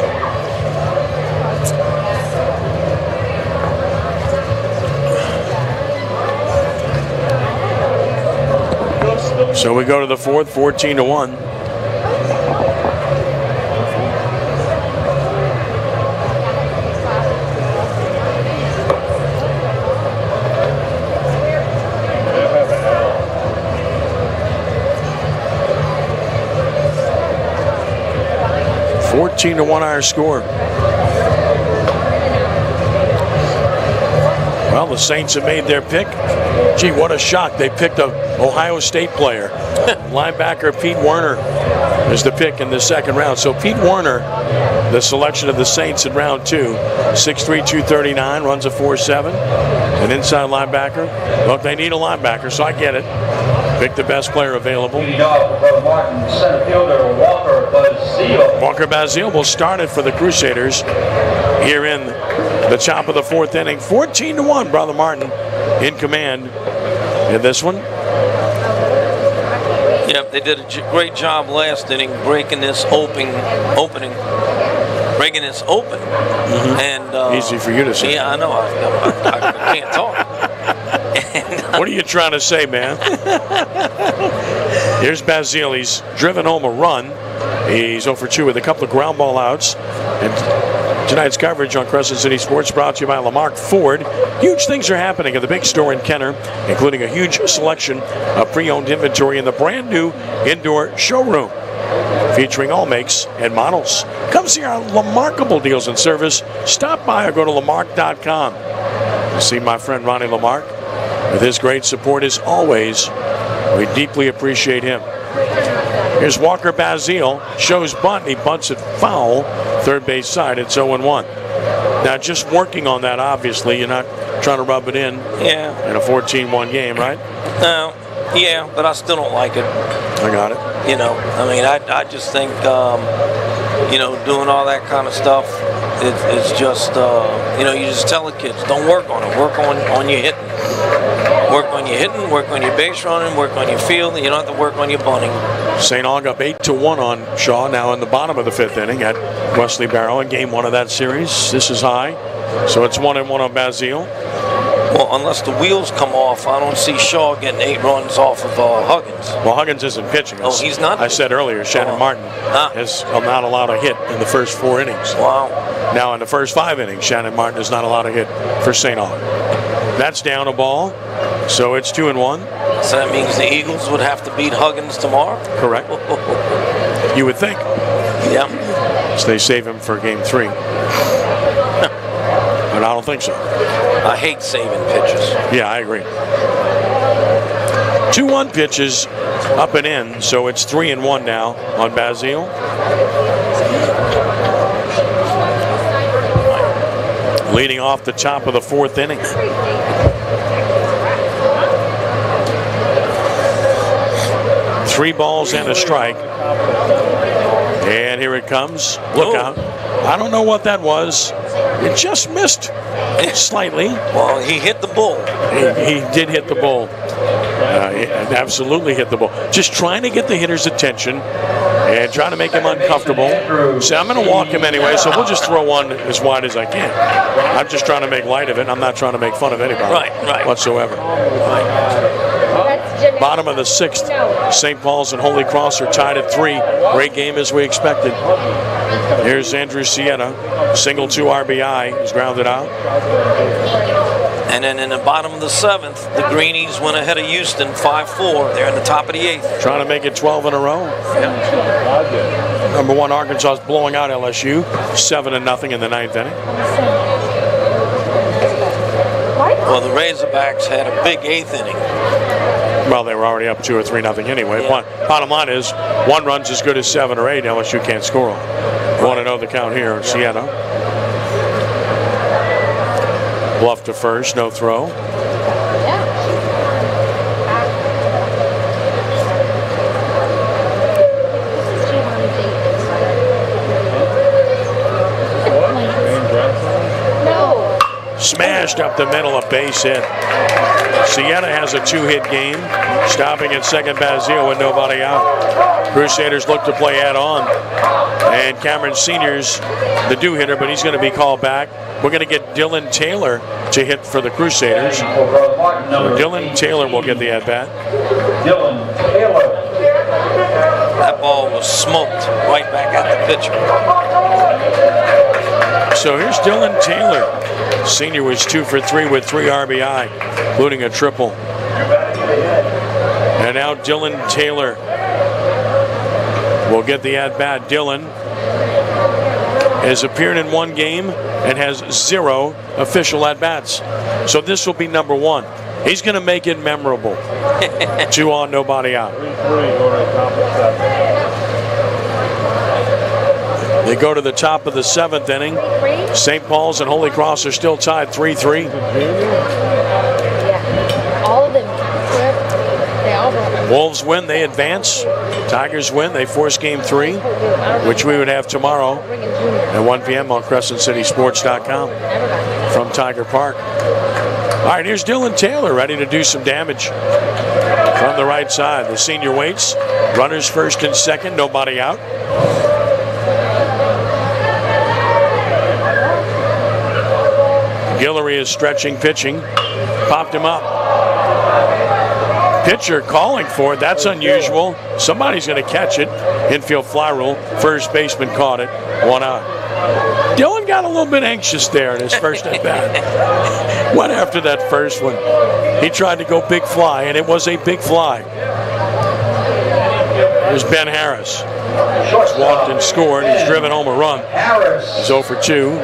Speaker 1: So we go to the fourth, 14-1. To 1 our score. Well, the Saints have made their pick. Gee, what a shock. They picked a Ohio State player. Linebacker Pete Werner is the pick in the second round. So Pete Werner, the selection of the Saints in round 2, 6'3", 239, runs a 4.7. An inside linebacker. Look, they need a linebacker, so I get it. Pick the best player available. Walker Bazile will start it for the Crusaders here in the top of the fourth inning. 14-1, Brother Martin in command in this one.
Speaker 2: Yep, they did a great job last inning breaking this opening. Breaking this open. And
Speaker 1: easy for you to say.
Speaker 2: Yeah, I know. I can't talk.
Speaker 1: What are you trying to say, man? Here's Bazile. He's driven home a run. He's 0 for 2 with a couple of ground ball outs. And tonight's coverage on Crescent City Sports brought to you by Lamarck Ford. Huge things are happening at the big store in Kenner, including a huge selection of pre-owned inventory in the brand new indoor showroom, featuring all makes and models. Come see our remarkable deals and service. Stop by or go to Lamarck.com. You see my friend Ronnie Lamarck with his great support as always. We deeply appreciate him. Here's Walker Bazile, shows bunt, he bunts it foul, third base side, it's 0-1. Now just working on that, obviously, you're not trying to rub it in in a 14-1 game, right?
Speaker 2: No, yeah, but I still don't like it.
Speaker 1: I got it.
Speaker 2: You know, I mean, I just think, you know, doing all that kind of stuff, it's just, you know, you just tell the kids, don't work on it, work on your hitting. Work on your hitting, work on your base running, work on your fielding. You don't have to work on your bunting.
Speaker 1: St. Aug up 8-1 on Shaw now in the bottom of the fifth inning at Wesley Barrow in game 1 of that series. This is high, so it's 1-1 on Bazile.
Speaker 2: Well, unless the wheels come off, I don't see Shaw getting 8 runs off of Huggins.
Speaker 1: Well, Huggins isn't pitching.
Speaker 2: Oh, he's not?
Speaker 1: I said earlier, Shannon Martin has not allowed a hit in the first 4 innings.
Speaker 2: Wow.
Speaker 1: Now in the first 5 innings, Shannon Martin is not allowed a hit for St. Aug. That's down a ball, so it's 2-1.
Speaker 2: So that means the Eagles would have to beat Huggins tomorrow?
Speaker 1: Correct. You would think.
Speaker 2: Yeah.
Speaker 1: So they save him for game 3. But I don't think so.
Speaker 2: I hate saving pitches.
Speaker 1: Yeah, I agree. 2-1 pitches up and in, so it's 3-1 now on Bazile. Leading off the top of the 4th inning. Three balls and a strike. And here it comes. Look out. I don't know what that was. It just missed slightly.
Speaker 2: Well, he hit the bull.
Speaker 1: He did hit the bull. He absolutely hit the ball. Just trying to get the hitter's attention and trying to make him uncomfortable. See, I'm going to walk him anyway, so we'll just throw one as wide as I can. I'm just trying to make light of it. I'm not trying to make fun of anybody whatsoever. Bottom of the 6th, St. Paul's and Holy Cross are tied at 3. Great game as we expected. Here's Andrew Siena, single 2 RBI, he's grounded out.
Speaker 2: And then in the bottom of the 7th, the Greenies went ahead of Houston 5-4. They're in the top of the 8th.
Speaker 1: Trying to make it 12 in a row. Yeah. Number 1, Arkansas is blowing out LSU, 7-0 in the 9th inning.
Speaker 2: Well, the Razorbacks had a big 8th inning.
Speaker 1: Well, they were already up 2 or 3-0 anyway.
Speaker 2: Yeah.
Speaker 1: Bottom line is, 1 run's as good as 7 or 8. LSU can't score. 1-0 the count here. Siena. Bluff to first, no throw. Smashed up the middle, a base hit. Sienna has a 2-hit game. Stopping at second, Bazile with nobody out. Crusaders look to play add-on. And Cameron Senior's the do-hitter, but he's going to be called back. We're going to get Dylan Taylor to hit for the Crusaders. So Dylan Taylor will get the at-bat.
Speaker 5: Dylan Taylor.
Speaker 2: That ball was smoked right back at the pitcher.
Speaker 1: So here's Dylan Taylor. Senior was 2 for 3 with 3 RBI, including a triple. And now Dylan Taylor will get the at-bat. Dylan has appeared in 1 game and has 0 official at-bats. So this will be number 1. He's going to make it memorable. 2 on, nobody out. They go to the top of the 7th inning. St. Paul's and Holy Cross are still tied 3-3.
Speaker 3: Yeah. All of them. They all won.
Speaker 1: Wolves win, they advance. Tigers win, they force game 3, which we would have tomorrow at 1 p.m. on CrescentCitySports.com from Tiger Park. All right, here's Dylan Taylor ready to do some damage from the right side. The senior waits. Runners first and second, nobody out. Guillory is stretching, pitching. Popped him up. Pitcher calling for it. That's unusual. Somebody's going to catch it. Infield fly rule. First baseman caught it. 1 out. Dylan got a little bit anxious there in his first at bat. Went after that first one. He tried to go big fly, and it was a big fly. There's Ben Harris. He's walked and scored. He's driven home a run. He's 0 for 2.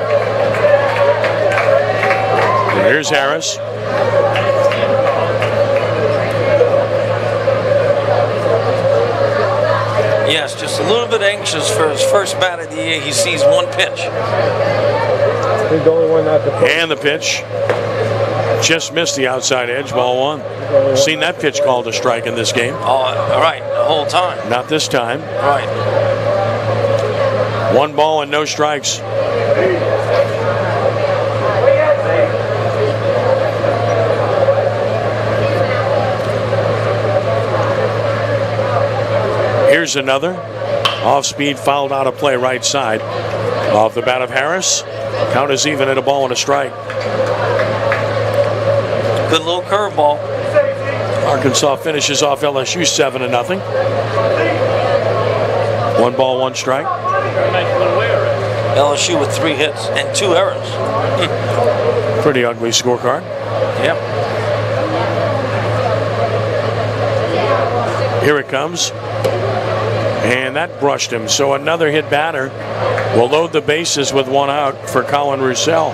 Speaker 1: And here's Harris.
Speaker 2: Yes, just a little bit anxious for his first bat of the year. He sees 1 pitch.
Speaker 4: He's the only one not to play.
Speaker 1: And the pitch. Just missed the outside edge, ball 1. Seen that pitch called a strike in this game.
Speaker 2: Oh, all right, the whole time.
Speaker 1: Not this time.
Speaker 2: Right.
Speaker 1: 1 ball and no strikes. Here's another. Off speed, fouled out of play right side. Off the bat of Harris. Count is even at a ball and a strike.
Speaker 2: Good little curveball.
Speaker 1: Arkansas finishes off LSU 7-0. 1 ball, 1 strike.
Speaker 2: LSU with 3 hits and 2 errors.
Speaker 1: Pretty ugly scorecard.
Speaker 2: Yep.
Speaker 1: Here it comes. And that brushed him. So another hit batter will load the bases with 1 out for Colin Roussel.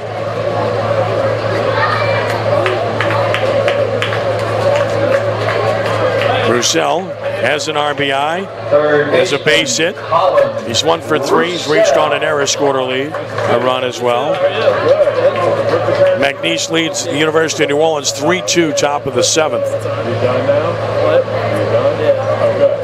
Speaker 1: Roussel has an RBI, has a base hit. He's 1 for 3. He's reached on an error, scored a lead, a run as well. McNeese leads the University of New Orleans 3-2, top of the 7th.
Speaker 4: You done now? What? You done? Okay.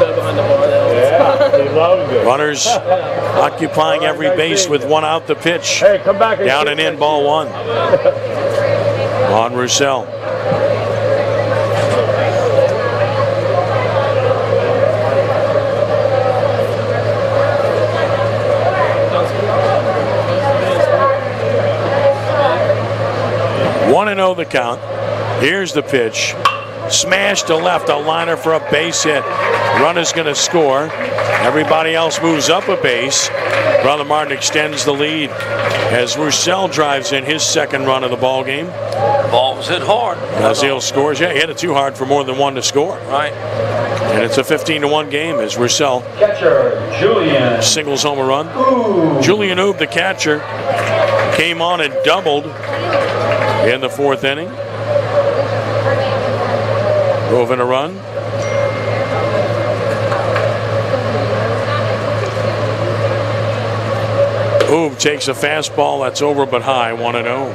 Speaker 4: Yeah, he loves it.
Speaker 1: Runners occupying every base with 1 out the pitch.
Speaker 4: Hey, come back.
Speaker 1: Down and in, ball 1. On Roussel. One and 0 the count. Here's the pitch. Smash to left, a liner for a base hit. Runner's going to score. Everybody else moves up a base. Brother Martin extends the lead as Roussel drives in his 2nd run of the ball game.
Speaker 2: Ball was hit hard.
Speaker 1: Bazile scores. Yeah, he hit it too hard for more than 1 to score.
Speaker 2: Right.
Speaker 1: And it's a 15-1 game as Roussel
Speaker 5: Catcher, Julian.
Speaker 1: singles home a run. Julian Oob, the catcher, came on and doubled in the 4th inning. Drove in a run. Oob takes a fastball that's over but high, 1-0.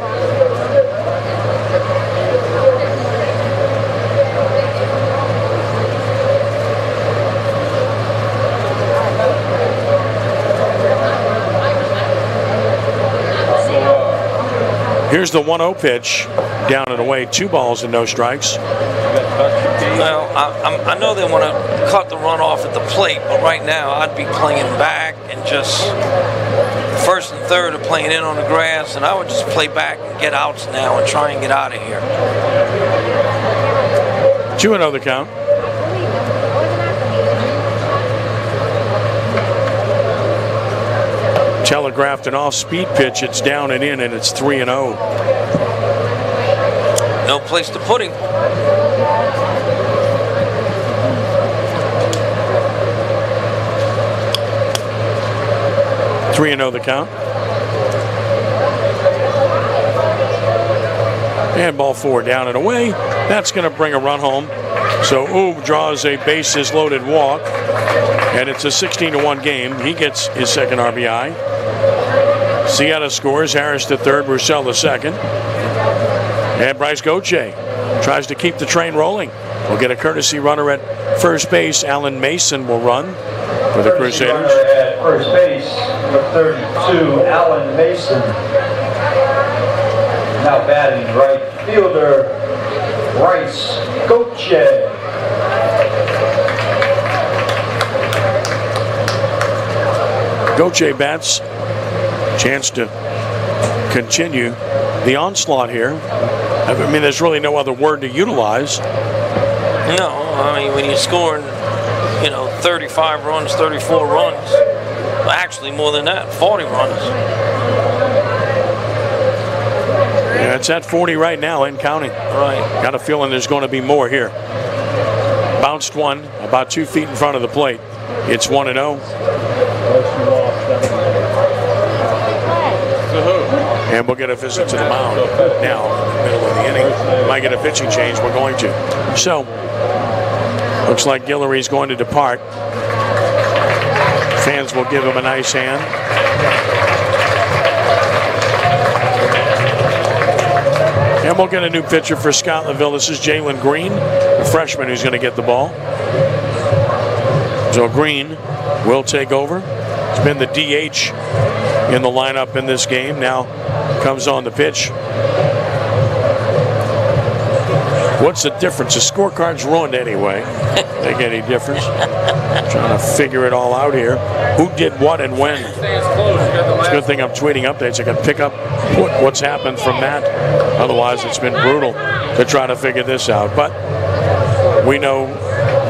Speaker 1: Here's the 1-0 pitch, down and away, 2 balls and no strikes.
Speaker 2: Well, I know they want to cut the run off at the plate, but right now I'd be playing back and just first and third are playing in on the grass, and I would just play back and get outs now and try and get out of here.
Speaker 1: 2-0 the count. Telegraphed an off-speed pitch. It's down and in, and it's 3-0.
Speaker 2: No place to put him.
Speaker 1: 3-0 the count. And ball 4 down and away. That's going to bring a run home. So Oob draws a bases loaded walk, and it's a 16-1 game. He gets his second RBI. Sietta scores. Harris to third. Roussel to second. And Bryce Gauthier tries to keep the train rolling. We'll get a courtesy runner at first base. Alan Mason will run for the Crusaders.
Speaker 5: At first base, number 32, Alan Mason. Now batting right fielder, Bryce Gauthier.
Speaker 1: Gauthier bats. Chance to continue the onslaught here. I mean, there's really no other word to utilize.
Speaker 2: No, I mean, when you're scoring, 35 runs, 34 runs, actually more than that, 40 runs.
Speaker 1: Yeah, it's at 40 right now and counting.
Speaker 2: Right.
Speaker 1: Got a feeling there's going to be more here. Bounced one about 2 feet in front of the plate. It's 1-0. And we'll get a visit to the mound now in the middle of the inning. Might get a pitching change. We're going to. So, looks like Guillory's going to depart. Fans will give him a nice hand. And we'll get a new pitcher for Scotlandville. This is Jalen Green, the freshman who's going to get the ball. So Green will take over. He's been the DH in the lineup in this game. Now comes on the pitch. What's the difference? The scorecard's ruined anyway. Make any difference? Trying to figure it all out here. Who did what and when? It's a good thing I'm tweeting updates. I can pick up what's happened from that. Otherwise, it's been brutal to try to figure this out. But we know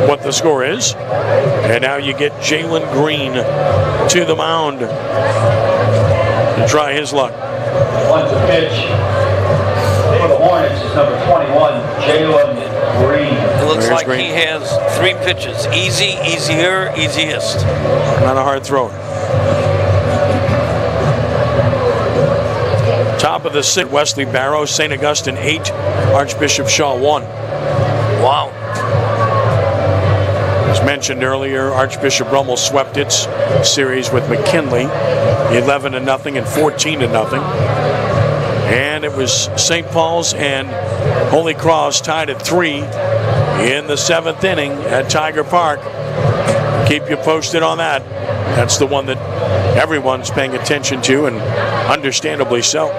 Speaker 1: what the score is. And now you get Jalen Green to the mound to try his luck.
Speaker 5: Once a pitch for the Hornets is number 21, Jalen Green.
Speaker 2: It looks
Speaker 1: There's
Speaker 2: like
Speaker 1: Green.
Speaker 2: he has 3 pitches. Easy, easier, easiest.
Speaker 1: Not a hard thrower. Top of the 6th, Wesley Barrow, St. Augustine 8, Archbishop Shaw 1.
Speaker 2: Wow.
Speaker 1: As mentioned earlier, Archbishop Rummel swept its series with McKinley, 11-0 and 14-0. And it was St. Paul's and Holy Cross tied at 3 in the 7th inning at Tiger Park. Keep you posted on that. That's the one that everyone's paying attention to, and understandably so.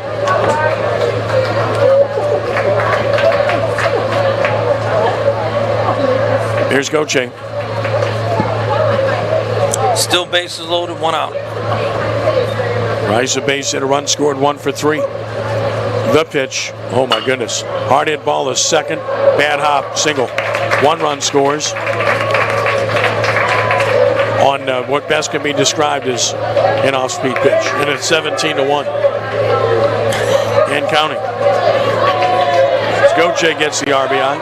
Speaker 1: Here's Gauthier.
Speaker 2: Still bases loaded, 1 out.
Speaker 1: Rise of base hit, a run scored, 1 for 3. The pitch, oh my goodness. Hard hit ball is second, bad hop, single. 1 run scores on what best can be described as an off-speed pitch. And it's 17-1 and counting. Gauthier gets the RBI.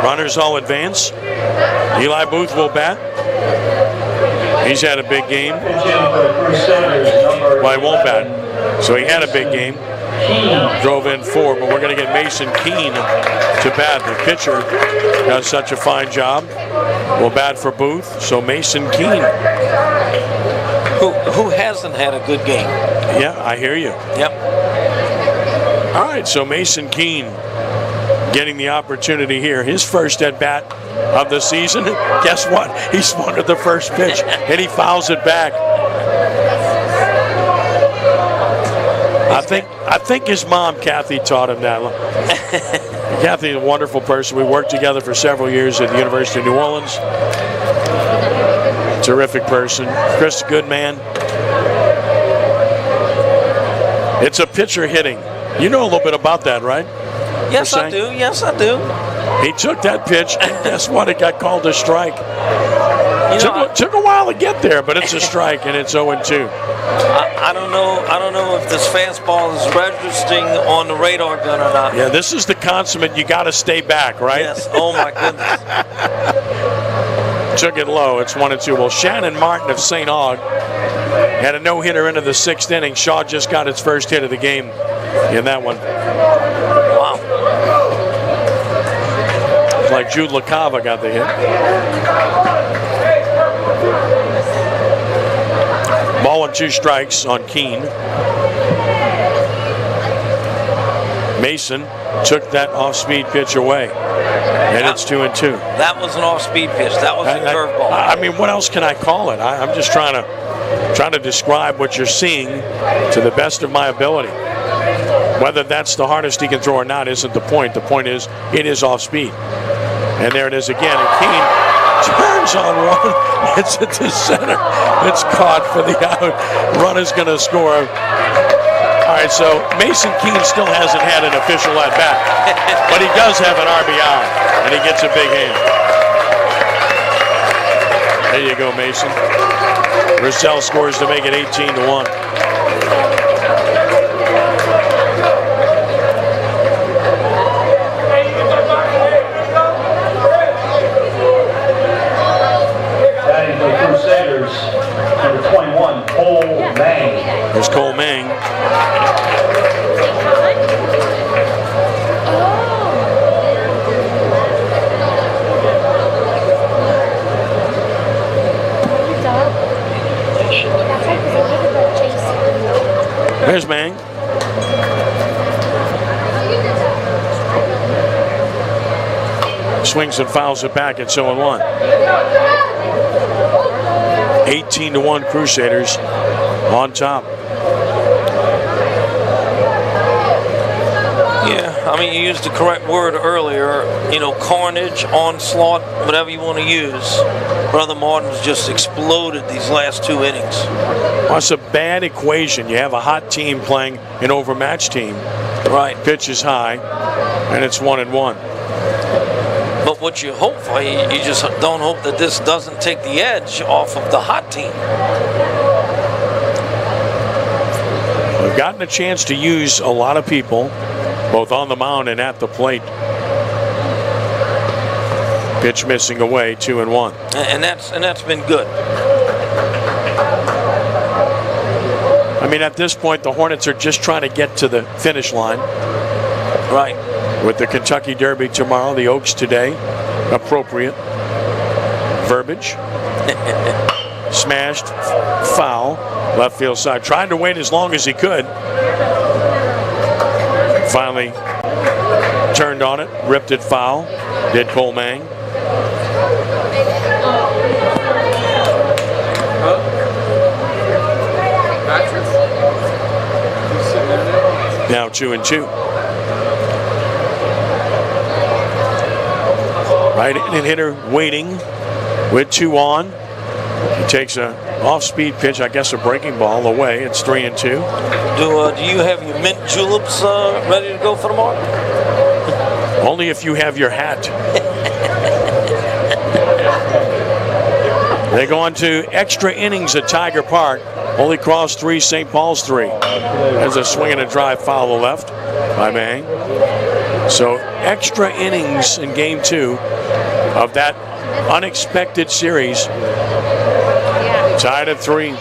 Speaker 1: Runners all advance. Eli Booth will bat. He's had a big game. Well, he won't bat. So he had a big game. Drove in 4, but we're going to get Mason Keene to bat. The pitcher does such a fine job. Will bat for Booth. So Mason Keene.
Speaker 2: Who hasn't had a good game?
Speaker 1: Yeah, I hear you.
Speaker 2: Yep.
Speaker 1: All right, so Mason Keene getting the opportunity here. His first at bat of the season. Guess what? He spun at the first pitch and he fouls it back. I think his mom, Kathy, taught him that. Kathy's a wonderful person. We worked together for several years at the University of New Orleans. Terrific person. Chris, good man. It's a pitcher hitting. You know a little bit about that, right?
Speaker 2: Yes, I do. Yes, I do.
Speaker 1: He took that pitch, and guess what? It got called a strike. Took a while to get there, but it's a strike, and it's 0-2.
Speaker 2: I don't know if this fastball is registering on the radar gun or not.
Speaker 1: Yeah, this is the consummate. You got to stay back, right?
Speaker 2: Yes. Oh my goodness.
Speaker 1: Took it low. It's 1-2. Well, Shannon Martin of St. Aug had a no-hitter into the 6th inning. Shaw just got its first hit of the game in that one.
Speaker 2: Wow.
Speaker 1: It's like Jude LaCava got the hit. Ball and 2 strikes on Keene. Mason took that off-speed pitch away, and it's 2-2.
Speaker 2: That was an off-speed pitch. That was a curveball.
Speaker 1: I mean, what else can I call it? I'm just trying to describe what you're seeing to the best of my ability. Whether that's the hardest he can throw or not isn't the point. The point is, it is off-speed. And there it is again. And Keene turns on one. It's at the center. It's caught for the out. Runner's going to score. All right, so Mason Keene still hasn't had an official at-bat. But he does have an RBI. And he gets a big hand. There you go, Mason. Russell scores to make it 18-1.
Speaker 5: Number 21, Cole Mang.
Speaker 1: There's Cole Mang. There's Mang. Swings and fouls it back at 0-1. 18-1 Crusaders on top.
Speaker 2: Yeah, I mean, you used the correct word earlier. You know, carnage, onslaught, whatever you want to use. Brother Martin's just exploded these last 2 innings.
Speaker 1: Well, it's a bad equation. You have a hot team playing an overmatched team.
Speaker 2: Right.
Speaker 1: Pitch is high, and it's 1-1.
Speaker 2: But what you hope for, you just don't hope that this doesn't take the edge off of the hot team.
Speaker 1: We've gotten a chance to use a lot of people, both on the mound and at the plate. Pitch missing away, 2-1.
Speaker 2: And that's been good.
Speaker 1: I mean, at this point, the Hornets are just trying to get to the finish line.
Speaker 2: Right.
Speaker 1: With the Kentucky Derby tomorrow, the Oaks today. Appropriate verbiage. Smashed, foul, left field side. Tried to wait as long as he could. Finally turned on it, ripped it foul. Did Cole Mang. Now 2-2. Right-handed hitter waiting with 2 on. He takes a off-speed pitch, I guess a breaking ball away. It's 3-2.
Speaker 2: Do you have your mint juleps ready to go for tomorrow?
Speaker 1: Only if you have your hat. They go on to extra innings at Tiger Park. Holy Cross 3, St. Paul's 3. There's a swing and a drive foul to left by Mang. So extra innings in game 2 of that unexpected series. Tied at 3.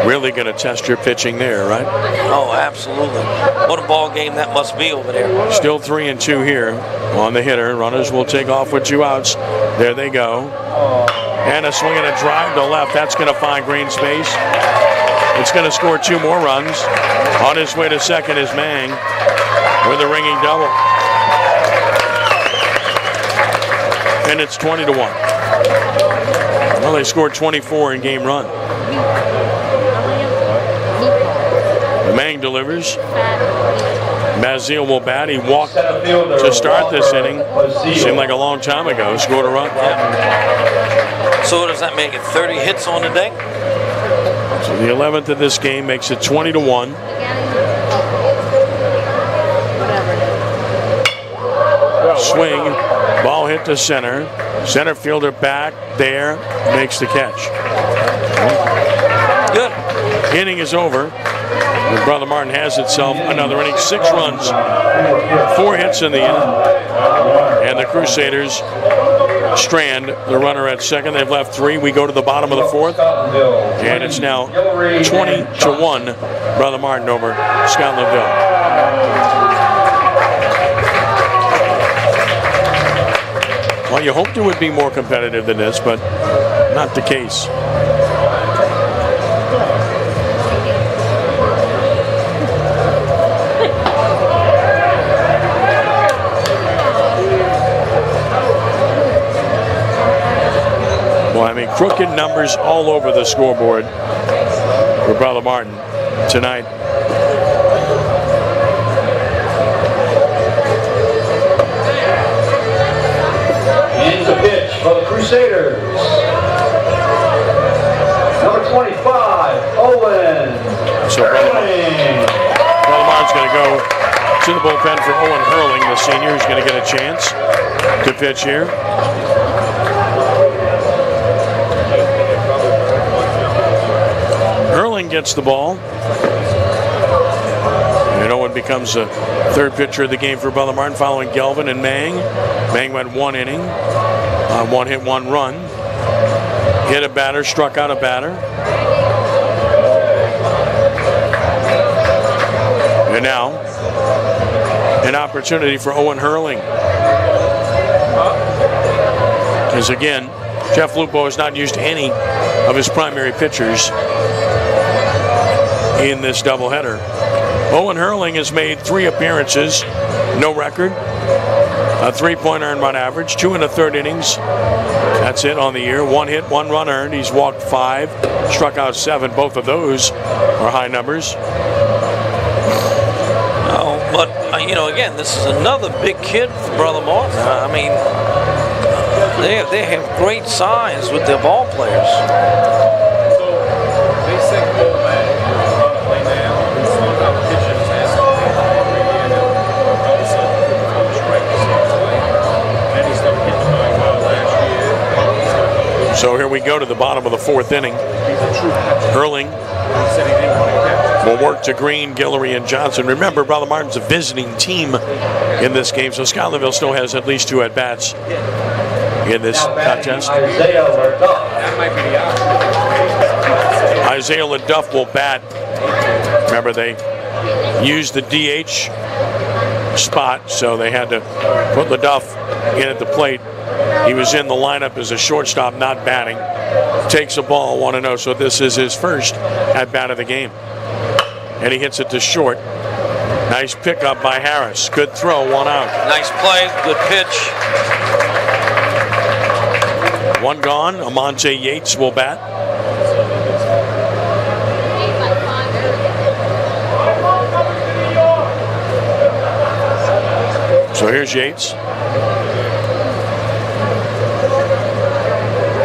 Speaker 1: Really going to test your pitching there, right?
Speaker 2: Oh, absolutely. What a ball game that must be over there.
Speaker 1: Still 3-2 here on the hitter. Runners will take off with 2 outs. There they go. And a swing and a drive to left. That's going to find green space. It's going to score 2 more runs. On his way to second is Mang with a ringing double. And it's 20-1. Well, they scored 24 in game run. Mang delivers. Maziel will bat. He walked to start this inning. Seemed like a long time ago. Scored a run.
Speaker 2: So does that make it 30 hits on the day?
Speaker 1: So the 11th of this game makes it 20-1. Swing, ball hit to center. Center fielder back there, makes the catch.
Speaker 2: Good.
Speaker 1: Inning is over. And Brother Martin has itself another inning. 6 runs, 4 hits in the inning. And the Crusaders strand the runner at second. They've left 3. We go to the bottom of the 4th. And it's now 20-1. Brother Martin over Scotlandville. Well, you hoped it would be more competitive than this, but not the case. Well, I mean, crooked numbers all over the scoreboard for Brother Martin tonight.
Speaker 5: Ends the pitch for the Crusaders. Number 25, Owen.
Speaker 1: So Brother Martin's going to go to the bullpen for Owen Hurling, the senior, who's going to get a chance to pitch here. Hurling gets the ball. And Owen becomes the 3rd pitcher of the game for Brother Martin, following Gelvin and Mang. Mang went 1 inning, 1 hit, 1 run. Hit a batter, struck out a batter. And now, an opportunity for Owen Hurling. Because again, Jeff Lupo has not used any of his primary pitchers in this doubleheader. Owen Hurling has made 3 appearances, no record, a 3-point earned run average, 2 1/3 innings. That's it on the year. 1 hit, 1 run earned. He's walked 5, struck out 7. Both of those are high numbers.
Speaker 2: Oh, but you know, again, this is another big kid for Brother Martin. I mean, they have great size with their ball players.
Speaker 4: So they say play now. It's not about pitching. It's asking and he started hitting last year.
Speaker 1: So here we go to the bottom of the 4th inning. Hurling will work to Green, Guillory, and Johnson. Remember, Brother Martin's a visiting team in this game, so Scotlandville still has at least 2 at-bats in this contest.
Speaker 4: That might be the option.
Speaker 1: Isaiah LaDuff will bat. Remember, they used the DH spot, so they had to put LaDuff in at the plate. He was in the lineup as a shortstop, not batting. Takes a ball, 1-0, so this is his first at-bat of the game. And he hits it to short. Nice pickup by Harris. Good throw, 1 out.
Speaker 2: Nice play, good pitch.
Speaker 1: 1 gone. Amonte Yates will bat. So here's Yates.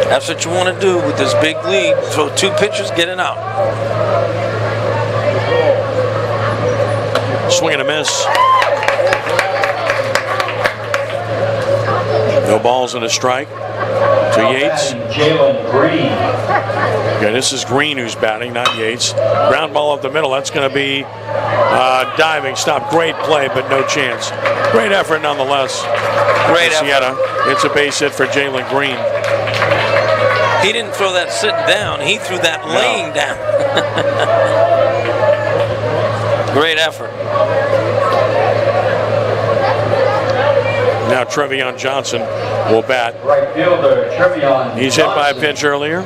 Speaker 2: That's what you want to do with this big lead. Throw 2 pitches, get it out.
Speaker 1: Swing and a miss. No balls and a strike to Yates.
Speaker 5: Jalen Green.
Speaker 1: Okay, this is Green who's batting, not Yates. Ground ball up the middle. That's going to be diving stop. Great play, but no chance. Great effort nonetheless.
Speaker 2: Great effort.
Speaker 1: It's a base hit for Jalen Green.
Speaker 2: He didn't throw that sitting down. He threw that laying down. Great effort.
Speaker 1: Now Trevion Johnson will bat.
Speaker 5: Right fielder, Trevion.
Speaker 1: He's hit by a pitch earlier.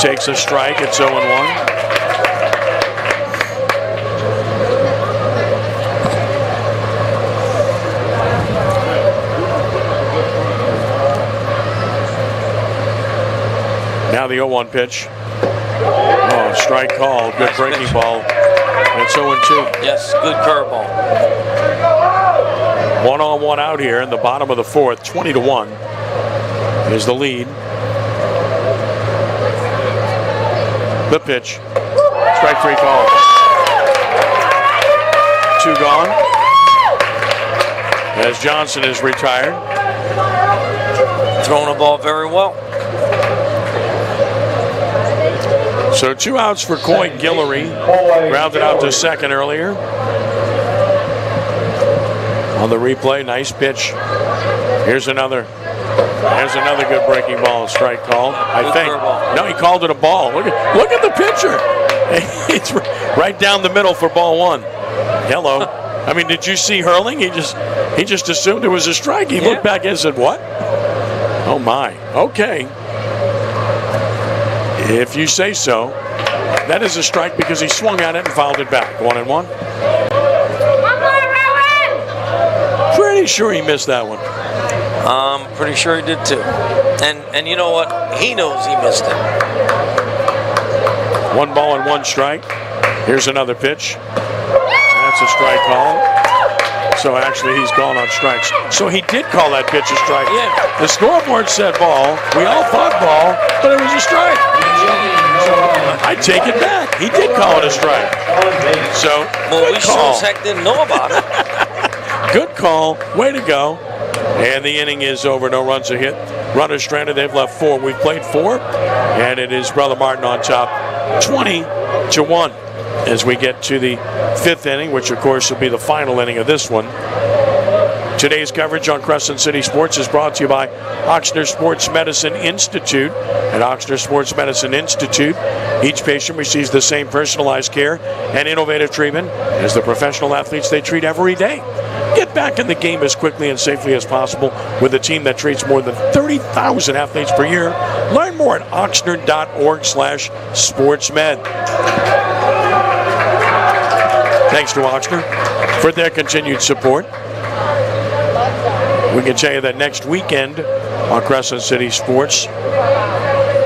Speaker 1: Takes a strike. It's 0-1. 1 pitch. Oh, strike call. Good breaking ball. It's 0-2.
Speaker 2: Yes, good curveball.
Speaker 1: 1-on-1 out here in the bottom of the 4th. 20-1 is the lead. The pitch. Strike 3 call. 2 gone. As Johnson is retired.
Speaker 2: Throwing the ball very well.
Speaker 1: So 2 outs for Coy Guillory. Grounded out to second earlier. On the replay, nice pitch. Here's another. There's another good breaking ball. Strike call, I think. No, he called it a ball. Look at the pitcher. It's right down the middle for ball 1. Hello. I mean, did you see Hurling? He just assumed it was a strike. He looked back and said, "What? Oh my. Okay. If you say so." That is a strike because he swung at it and fouled it back. 1-1. Pretty sure he missed that one.
Speaker 2: I'm pretty sure he did too. And you know what? He knows he missed it.
Speaker 1: 1 ball and 1 strike. Here's another pitch. That's a strike call. So actually he's gone on strikes. So he did call that pitch a strike.
Speaker 2: Yeah.
Speaker 1: The scoreboard said ball. We all thought ball, but it was a strike. So I take it back. He did call it a strike. So
Speaker 2: well, we sure as heck didn't know about it.
Speaker 1: Good call. Way to go. And the inning is over. No runs are hit. Runners stranded. They've left 4. We've played 4. And it is Brother Martin on top. 20-1 as we get to the 5th inning, which of course will be the final inning of this one. Today's coverage on Crescent City Sports is brought to you by Ochsner Sports Medicine Institute. At Ochsner Sports Medicine Institute, each patient receives the same personalized care and innovative treatment as the professional athletes they treat every day. Get back in the game as quickly and safely as possible with a team that treats more than 30,000 athletes per year. Learn more at oxnard.org/sportsmed. Thanks to Ochsner for their continued support. We can tell you that next weekend on Crescent City Sports,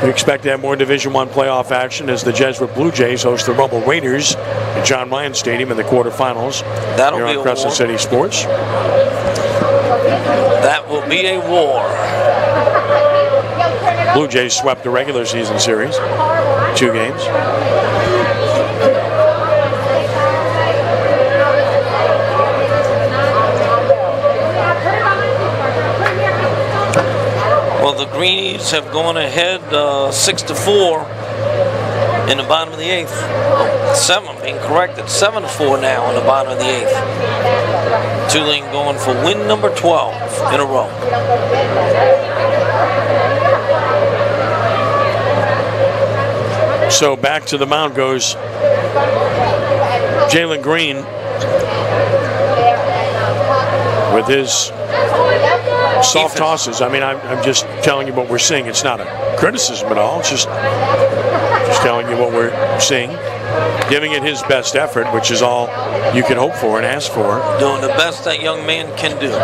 Speaker 1: we expect to have more Division I playoff action as the Jesuit Blue Jays host the Rumble Raiders at John Ryan Stadium in the quarterfinals.
Speaker 2: That'll
Speaker 1: here
Speaker 2: be
Speaker 1: on Crescent City Sports.
Speaker 2: That will be a war.
Speaker 1: Blue Jays swept the regular season series, 2 games.
Speaker 2: Well, the Greenies have gone ahead 6-4 in the bottom of the 8th. 7, being corrected, 7-4 now in the bottom of the 8th. Tulane going for win number 12 in a row.
Speaker 1: So back to the mound goes Jalen Green with his soft tosses. I mean, I'm just telling you what we're seeing. It's not a criticism at all. It's just telling you what we're seeing. Giving it his best effort, which is all you can hope for and ask for.
Speaker 2: Doing the best that young man can do.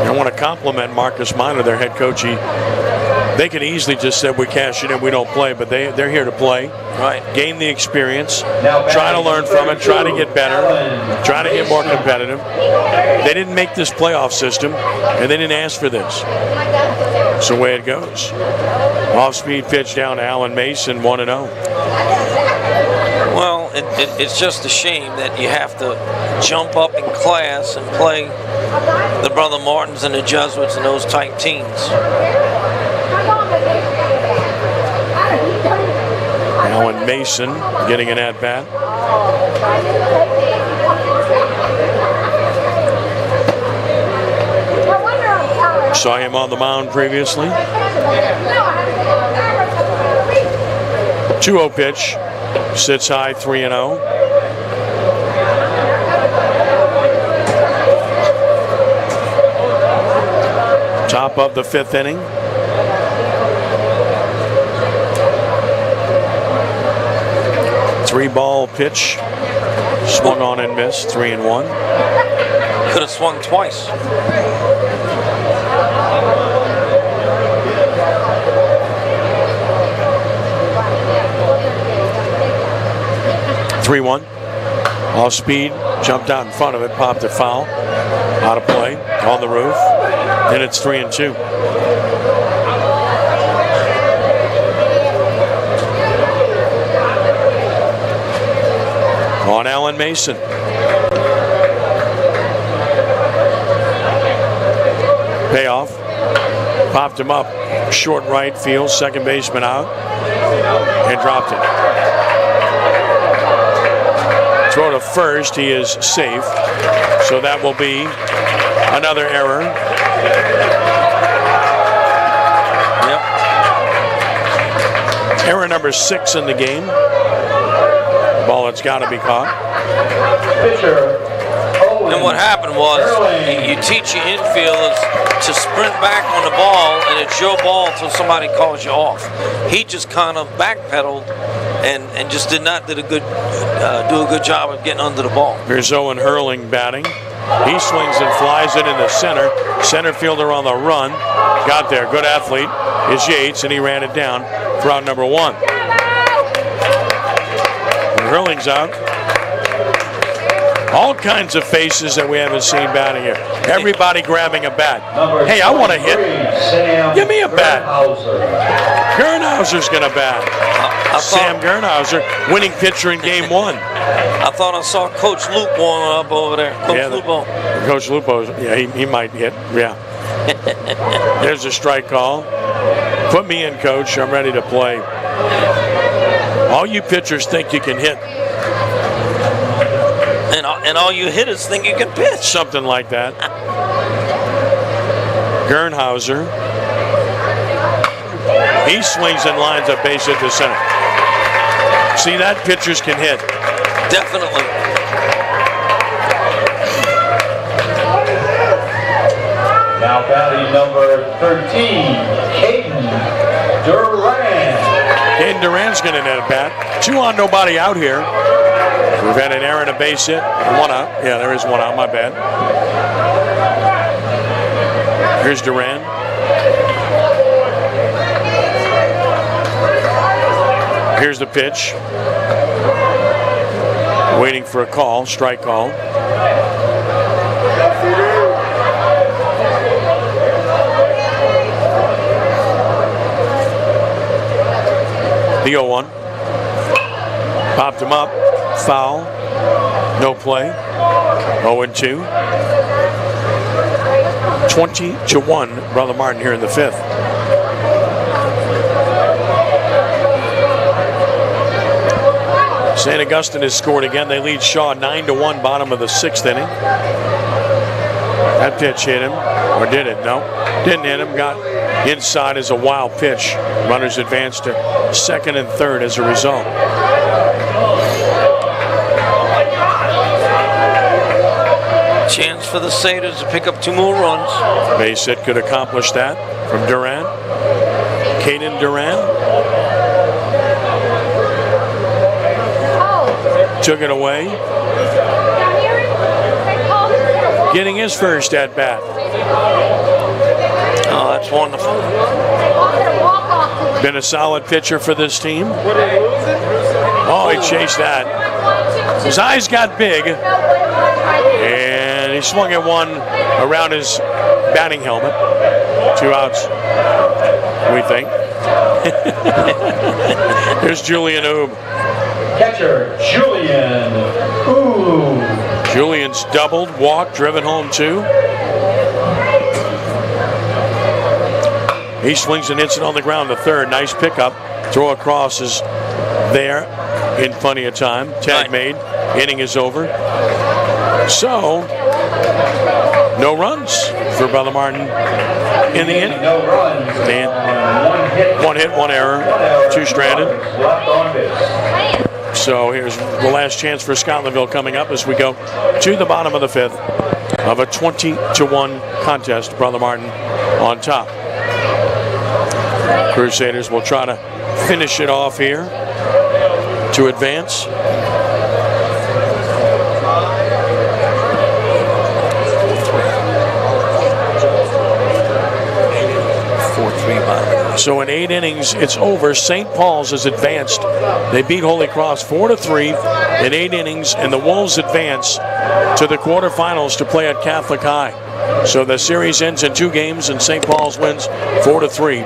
Speaker 1: I want to compliment Marcus Minor, their head coach. They could easily just say we cash it in, we don't play, but they're here to play.
Speaker 2: Right.
Speaker 1: Gain the experience, try to learn from it, try to get better, try to get more competitive. They didn't make this playoff system, and they didn't ask for this. It's the way it goes. Off-speed pitch down to Alan Mason, 1-0.
Speaker 2: Well, it's just a shame that you have to jump up in class and play the Brother Martins and the Jesuits and those type teams.
Speaker 1: Alan Mason getting an at-bat. Saw him on the mound previously. 2-0 pitch. Sits high, 3-0. Top of the 5th inning. Three-ball pitch. Swung on and missed. 3-1.
Speaker 2: Could have swung twice.
Speaker 1: 3-1. Off speed, jumped out in front of it, popped a foul. Out of play, on the roof. Then it's 3-2. On Allen Mason. Payoff. Popped him up. Short right field. Second baseman out. And dropped it. Throw to first. He is safe. So that will be another error. Yep. Error number 6 in the game. Ball that's got to be caught.
Speaker 2: And what happened was you teach your infielders to sprint back on the ball, and it's your ball until somebody calls you off. He just kind of backpedaled and just do a good job of getting under the ball.
Speaker 1: Here's Owen Hurling batting. He swings and flies it in the center. Center fielder on the run. Got there. Good athlete is Yates, and he ran it down for out number 1. And Hurling's out. All kinds of faces that we haven't seen batting here. Everybody grabbing a bat. Hey, I want to hit. Give me a bat. Gernhauser's going to bat. Sam Gernhauser, winning pitcher in game 1.
Speaker 2: I thought I saw Coach Lupo up over there.
Speaker 1: Coach Lupo, yeah, he might hit. Yeah. There's a strike call. Put me in, Coach. I'm ready to play. All you pitchers think you can hit.
Speaker 2: And all you hitters think you can pitch.
Speaker 1: Something like that. Gernhauser. He swings and lines a base hit to center. See that? Pitchers can hit.
Speaker 2: Definitely.
Speaker 5: Now batting number 13, Caden Durant.
Speaker 1: Caden Durant's going to net a bat. 2 on, nobody out here. We've had an error and a base hit. 1 out. Yeah, there is 1 out. My bad. Here's Durant. Here's the pitch. Waiting for a call. Strike call. The 0-1. Popped him up. Foul. No play. 0-2. 20-1. Brother Martin here in the 5th. St. Augustine has scored again. They lead Shaw 9-1, bottom of the 6th inning. That pitch hit him. Or did it? No. Didn't hit him. Got inside as a wild pitch. Runners advanced to 2nd and 3rd as a result.
Speaker 2: Chance for the Satyrs to pick up 2 more runs.
Speaker 1: Base hit could accomplish that from Durant. Caden Durant. Took it away. Getting his first at bat.
Speaker 2: Oh, that's wonderful.
Speaker 1: Been a solid pitcher for this team. Oh, he chased that. His eyes got big. And he swung at 1 around his batting helmet. 2 outs, we think. Here's Julian Oob.
Speaker 5: Catcher, Julian Oob.
Speaker 1: Julian's doubled, walked, driven home 2. He swings and hits it on the ground to 3rd. Nice pickup. Throw across is there in plenty of time. Tag made. Inning is over. So, no runs for Brother Martin in the inning.
Speaker 5: No runs.
Speaker 1: And 1 hit, 1 error, 2 stranded. So here's the last chance for Scotlandville coming up as we go to the bottom of the 5th of a 20-1 contest. Brother Martin on top. Crusaders will try to finish it off here to advance.
Speaker 2: 4-3 bottom.
Speaker 1: So in 8 innings, it's over. St. Paul's has advanced. They beat Holy Cross 4-3 in 8 innings, and the Wolves advance to the quarterfinals to play at Catholic High. So the series ends in 2 games, and St. Paul's wins 4-3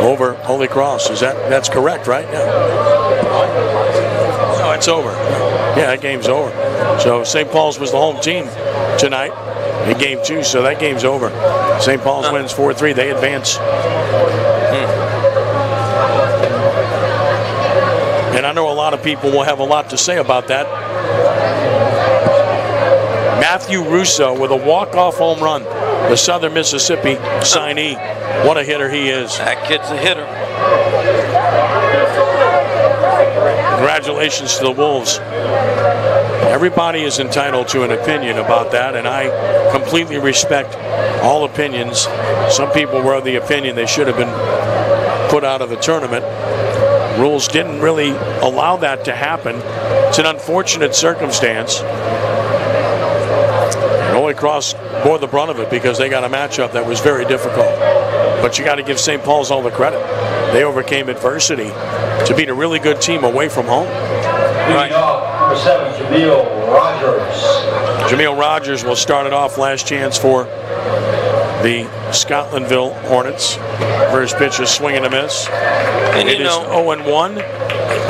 Speaker 1: over Holy Cross. That's correct, right? Yeah. No, it's over. Yeah, that game's over. So St. Paul's was the home team tonight in game 2, so that game's over. St. Paul's wins 4-3. They advance. And I know a lot of people will have a lot to say about that. Matthew Russo with a walk-off home run, the Southern Mississippi signee. What a hitter he is.
Speaker 2: That kid's a hitter.
Speaker 1: Congratulations to the Wolves. Everybody is entitled to an opinion about that, and I completely respect all opinions. Some people were of the opinion they should have been put out of the tournament. Rules didn't really allow that to happen. It's an unfortunate circumstance. And Holy Cross bore the brunt of it because they got a matchup that was very difficult. But you got to give St. Paul's all the credit. They overcame adversity to beat a really good team away from home.
Speaker 5: Right. Number 7, Jameel Rogers.
Speaker 1: Jameel Rogers will start it off. Last chance for the Scotlandville Hornets. First pitch is swing and a miss. And it is 0-1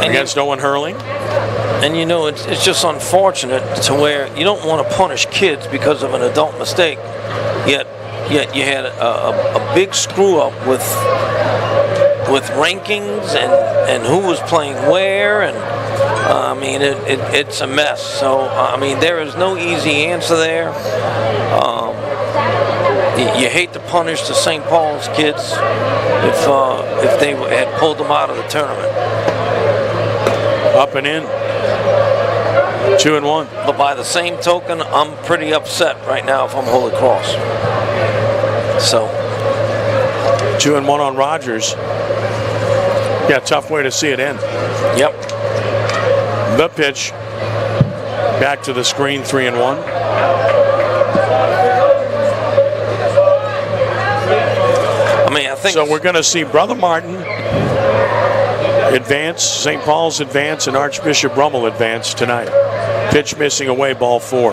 Speaker 1: against Owen Hurling.
Speaker 2: And you know, it's just unfortunate to where you don't want to punish kids because of an adult mistake. Yet you had a big screw up with rankings and who was playing where, and I mean it's a mess. So I mean there is no easy answer there. You hate to punish the St. Paul's kids if they had pulled them out of the tournament.
Speaker 1: Up and in. 2-1.
Speaker 2: But by the same token, I'm pretty upset right now if I'm Holy Cross. So
Speaker 1: 2-1 on Rogers. Yeah, tough way to see it end.
Speaker 2: Yep.
Speaker 1: The pitch. Back to the screen, 3-1.
Speaker 2: I mean, I think
Speaker 1: so. We're going to see Brother Martin advance, St. Paul's advance, and Archbishop Rummel advance tonight. Pitch missing away, ball 4.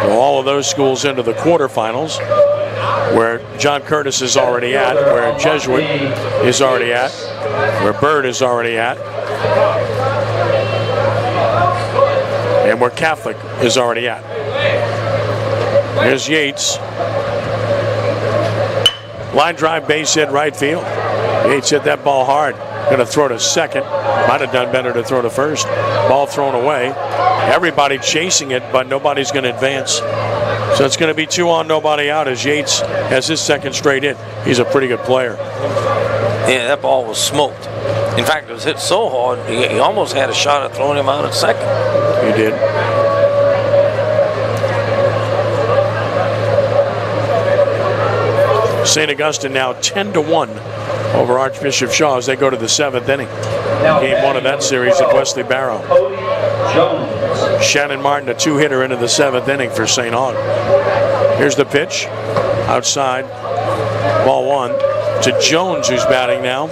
Speaker 1: Well, all of those schools into the quarterfinals, where John Curtis is already at, where Jesuit is already at, where Byrd is already at, and where Catholic is already at. Here's Yates. Line drive, base hit, right field. Yates hit that ball hard. Going to throw to second. Might have done better to throw to first. Ball thrown away. Everybody chasing it, but nobody's going to advance. So it's going to be 2 on, nobody out as Yates has his second straight hit. He's a pretty good player.
Speaker 2: Yeah, that ball was smoked. In fact, it was hit so hard, he almost had a shot at throwing him out at second.
Speaker 1: He did. St. Augustine now 10-1 over Archbishop Shaw as they go to the 7th inning. Game 1 of that series at Wesley Barrow. Shannon Martin, a 2-hitter into the 7th inning for St. Aug. Here's the pitch. Outside. Ball 1 to Jones, who's batting now.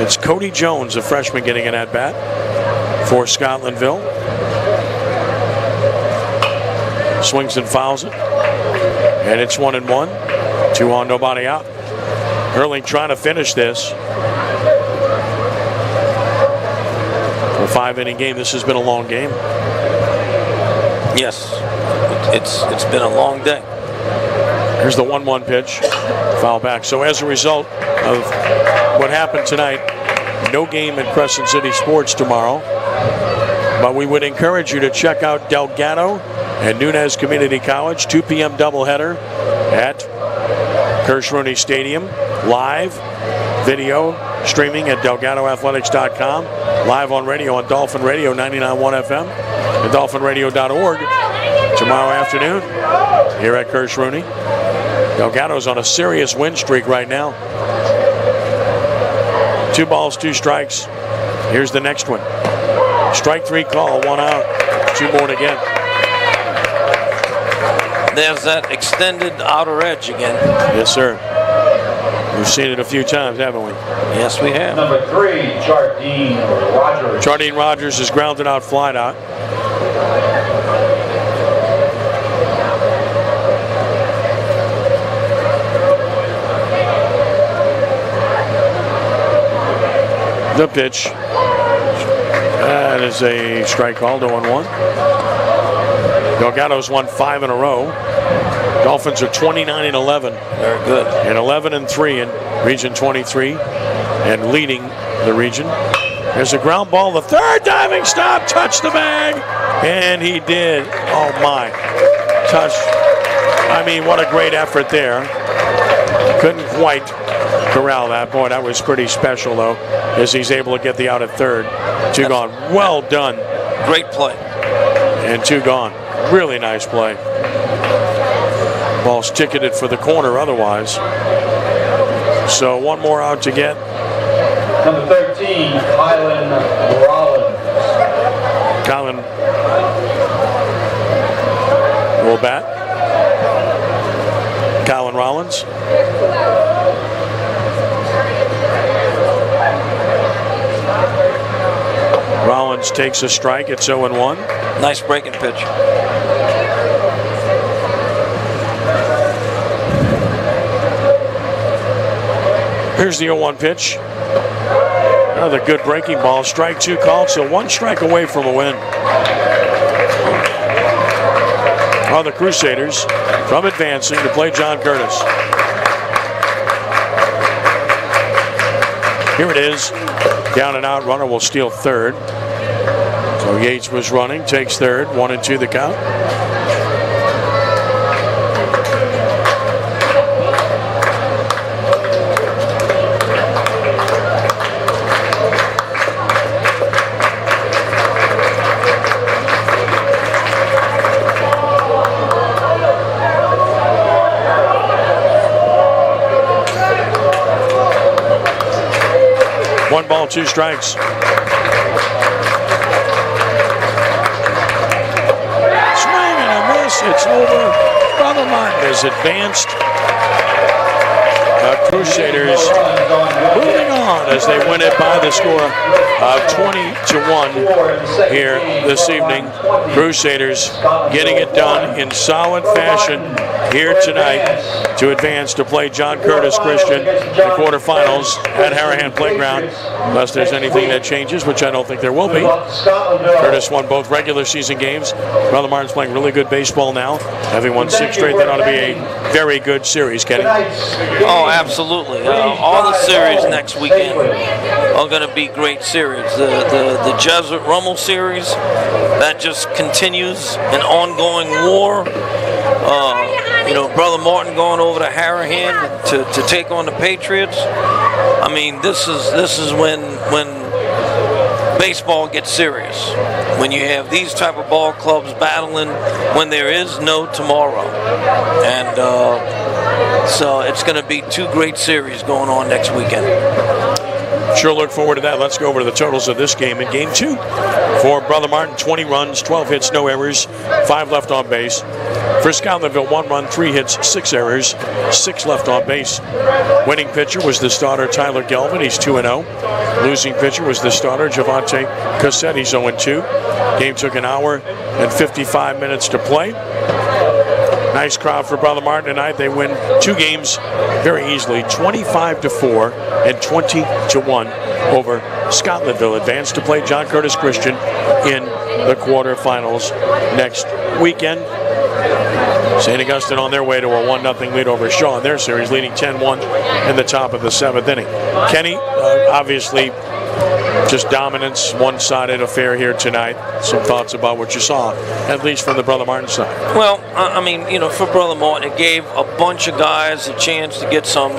Speaker 1: It's Cody Jones, a freshman, getting an at-bat for Scotlandville. Swings and fouls it. And it's 1-1. 2 on, nobody out. Hurling trying to finish this. A 5-inning game. This has been a long game.
Speaker 2: Yes, it's been a long day.
Speaker 1: Here's the 1-1 pitch. Foul back. So as a result of what happened tonight, no game in Crescent City Sports tomorrow. But we would encourage you to check out Delgado and Nunez Community College. 2 p.m. doubleheader at Kirsch-Rooney Stadium. Live video streaming at DelgadoAthletics.com. Live on radio on Dolphin Radio 99.1 FM and DolphinRadio.org tomorrow afternoon here at Kirsch-Rooney. Delgado's on a serious win streak right now. 2 balls, 2 strikes. Here's the next one. Strike 3 call, 1 out, 2 more to get. There's
Speaker 2: that extended outer edge again.
Speaker 1: Yes, sir. We've seen it a few times, haven't we?
Speaker 2: Yes, we have.
Speaker 5: Number 3, Jardine Rogers.
Speaker 1: Jardine Rogers is grounded out, flied out. The pitch. That is a strike call, 0-1. Delgado's won 5 in a row. Dolphins are 29-11.
Speaker 2: Very good.
Speaker 1: And 11-3 in Region 23 and leading the region. There's a ground ball. The third diving stop. Touched the bag. And he did. Oh, my. Touch. I mean, what a great effort there. Couldn't quite corral that. Boy, that was pretty special, though, as he's able to get the out at third. 2 gone. Well done.
Speaker 2: Great play.
Speaker 1: And 2 gone. Really nice play. Ball's ticketed for the corner otherwise. So 1 more out to get.
Speaker 5: Number 13, Kylan Rollins.
Speaker 1: Colin will bat. Colin Rollins. Rollins takes a strike. It's 0-1.
Speaker 2: Nice breaking pitch.
Speaker 1: Here's the 0-1 pitch. Another good breaking ball. Strike 2 called, so 1 strike away from a win. Are the Crusaders from advancing to play John Curtis. Here it is. Down and out. Runner will steal third. So Yates was running, takes third. 1-2 the count. One ball, 2 strikes. Swing and a miss. It's over. Brother Martin is advanced. Crusaders moving on as they win it by the score of 20-1 here this evening. Crusaders getting it done in solid fashion here tonight to advance to play John Curtis Christian in the quarterfinals at Harahan Playground, unless there's anything that changes, which I don't think there will be. Curtis won both regular season games. Brother Martin's playing really good baseball now, having won 6 straight. That ought to be a very good series, Kenny.
Speaker 2: Oh, absolutely. All the series next weekend are going to be great series. The Jesuit Rummel series, that just continues an ongoing war. Brother Martin going over to Harahan to take on the Patriots. I mean, this is when baseball gets serious. When you have these type of ball clubs battling when there is no tomorrow. And so it's going to be 2 great series going on next weekend.
Speaker 1: Sure look forward to that. Let's go over to the totals of this game. In game 2, for Brother Martin, 20 runs, 12 hits, no errors, 5 left on base. For Scotlandville, 1 run, 3 hits, 6 errors, 6 left on base. Winning pitcher was the starter, Tyler Gelvin. He's 2-0. Losing pitcher was the starter, Javante Cossette. He's 0-2. Game took an hour and 55 minutes to play. Nice crowd for Brother Martin tonight. They win 2 games very easily, 25-4 and 20-1 over Scotlandville. Advanced to play John Curtis Christian in the quarterfinals next weekend. St. Augustine on their way to a 1-0 lead over Shaw in their series, leading 10-1 in the top of the 7th inning. Kenny, obviously, just dominance, one-sided affair here tonight. Some thoughts about what you saw, at least from the Brother Martin side.
Speaker 2: Well, I mean, for Brother Martin, it gave a bunch of guys a chance to get some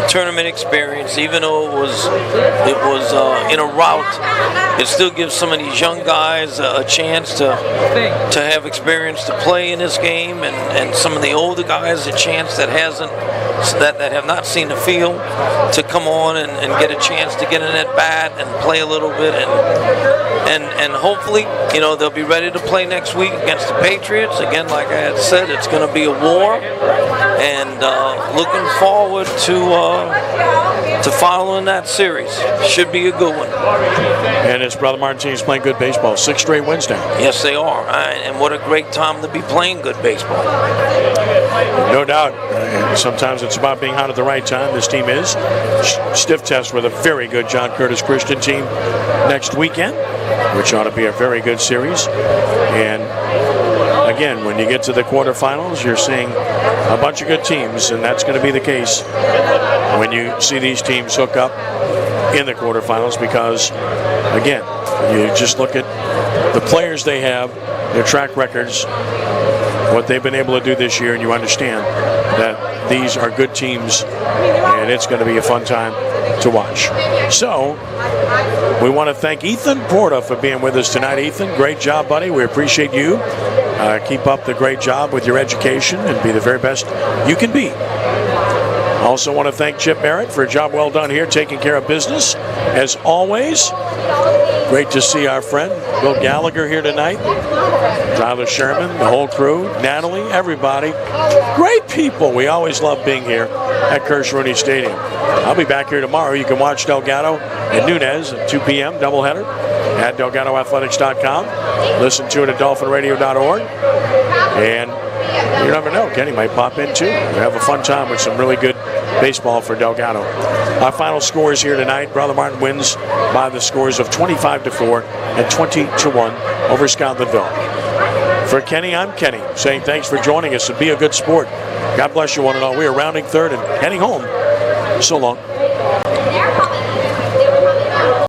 Speaker 2: tournament experience, even though it was in a rout it still gives some of these young guys a chance to have experience to play in this game, and some of the older guys a chance that have not seen the field to come on and get a chance to get in at bat and play a little bit, and hopefully, you know, they'll be ready to play next week against the Patriots. Again, like I had said, it's going to be a war, and looking forward to following that series. Should be a good one.
Speaker 1: And his brother Martin team's playing good baseball. 6 straight wins now.
Speaker 2: Yes, they are. And what a great time to be playing good baseball.
Speaker 1: No doubt. Sometimes it's about being hot at the right time. This team is. Stiff test with a very good John Curtis Christian team next weekend, which ought to be a very good series. And again, when you get to the quarterfinals, you're seeing a bunch of good teams, and that's going to be the case when you see these teams hook up in the quarterfinals, because, again, you just look at the players they have, their track records, what they've been able to do this year, and you understand that these are good teams, and it's going to be a fun time to watch. So, we want to thank Ethan Porta for being with us tonight. Ethan, great job, buddy. We appreciate you. Keep up the great job with your education and be the very best you can be. Also want to thank Chip Merritt for a job well done here, taking care of business. As always, great to see our friend Bill Gallagher here tonight. Tyler Sherman, the whole crew, Natalie, everybody. Great people. We always love being here at Kirsch-Rooney Stadium. I'll be back here tomorrow. You can watch Delgado and Nunez at 2 p.m. doubleheader at DelgadoAthletics.com. Listen to it at DolphinRadio.org. And you never know, Kenny might pop in too. We have a fun time with some really good baseball for Delgado. Our final scores here tonight: Brother Martin wins by the scores of 25-4 and 20-1 over Scotlandville. For Kenny, I'm Kenny, saying thanks for joining us and be a good sport. God bless you one and all. We are rounding third and heading home. So long.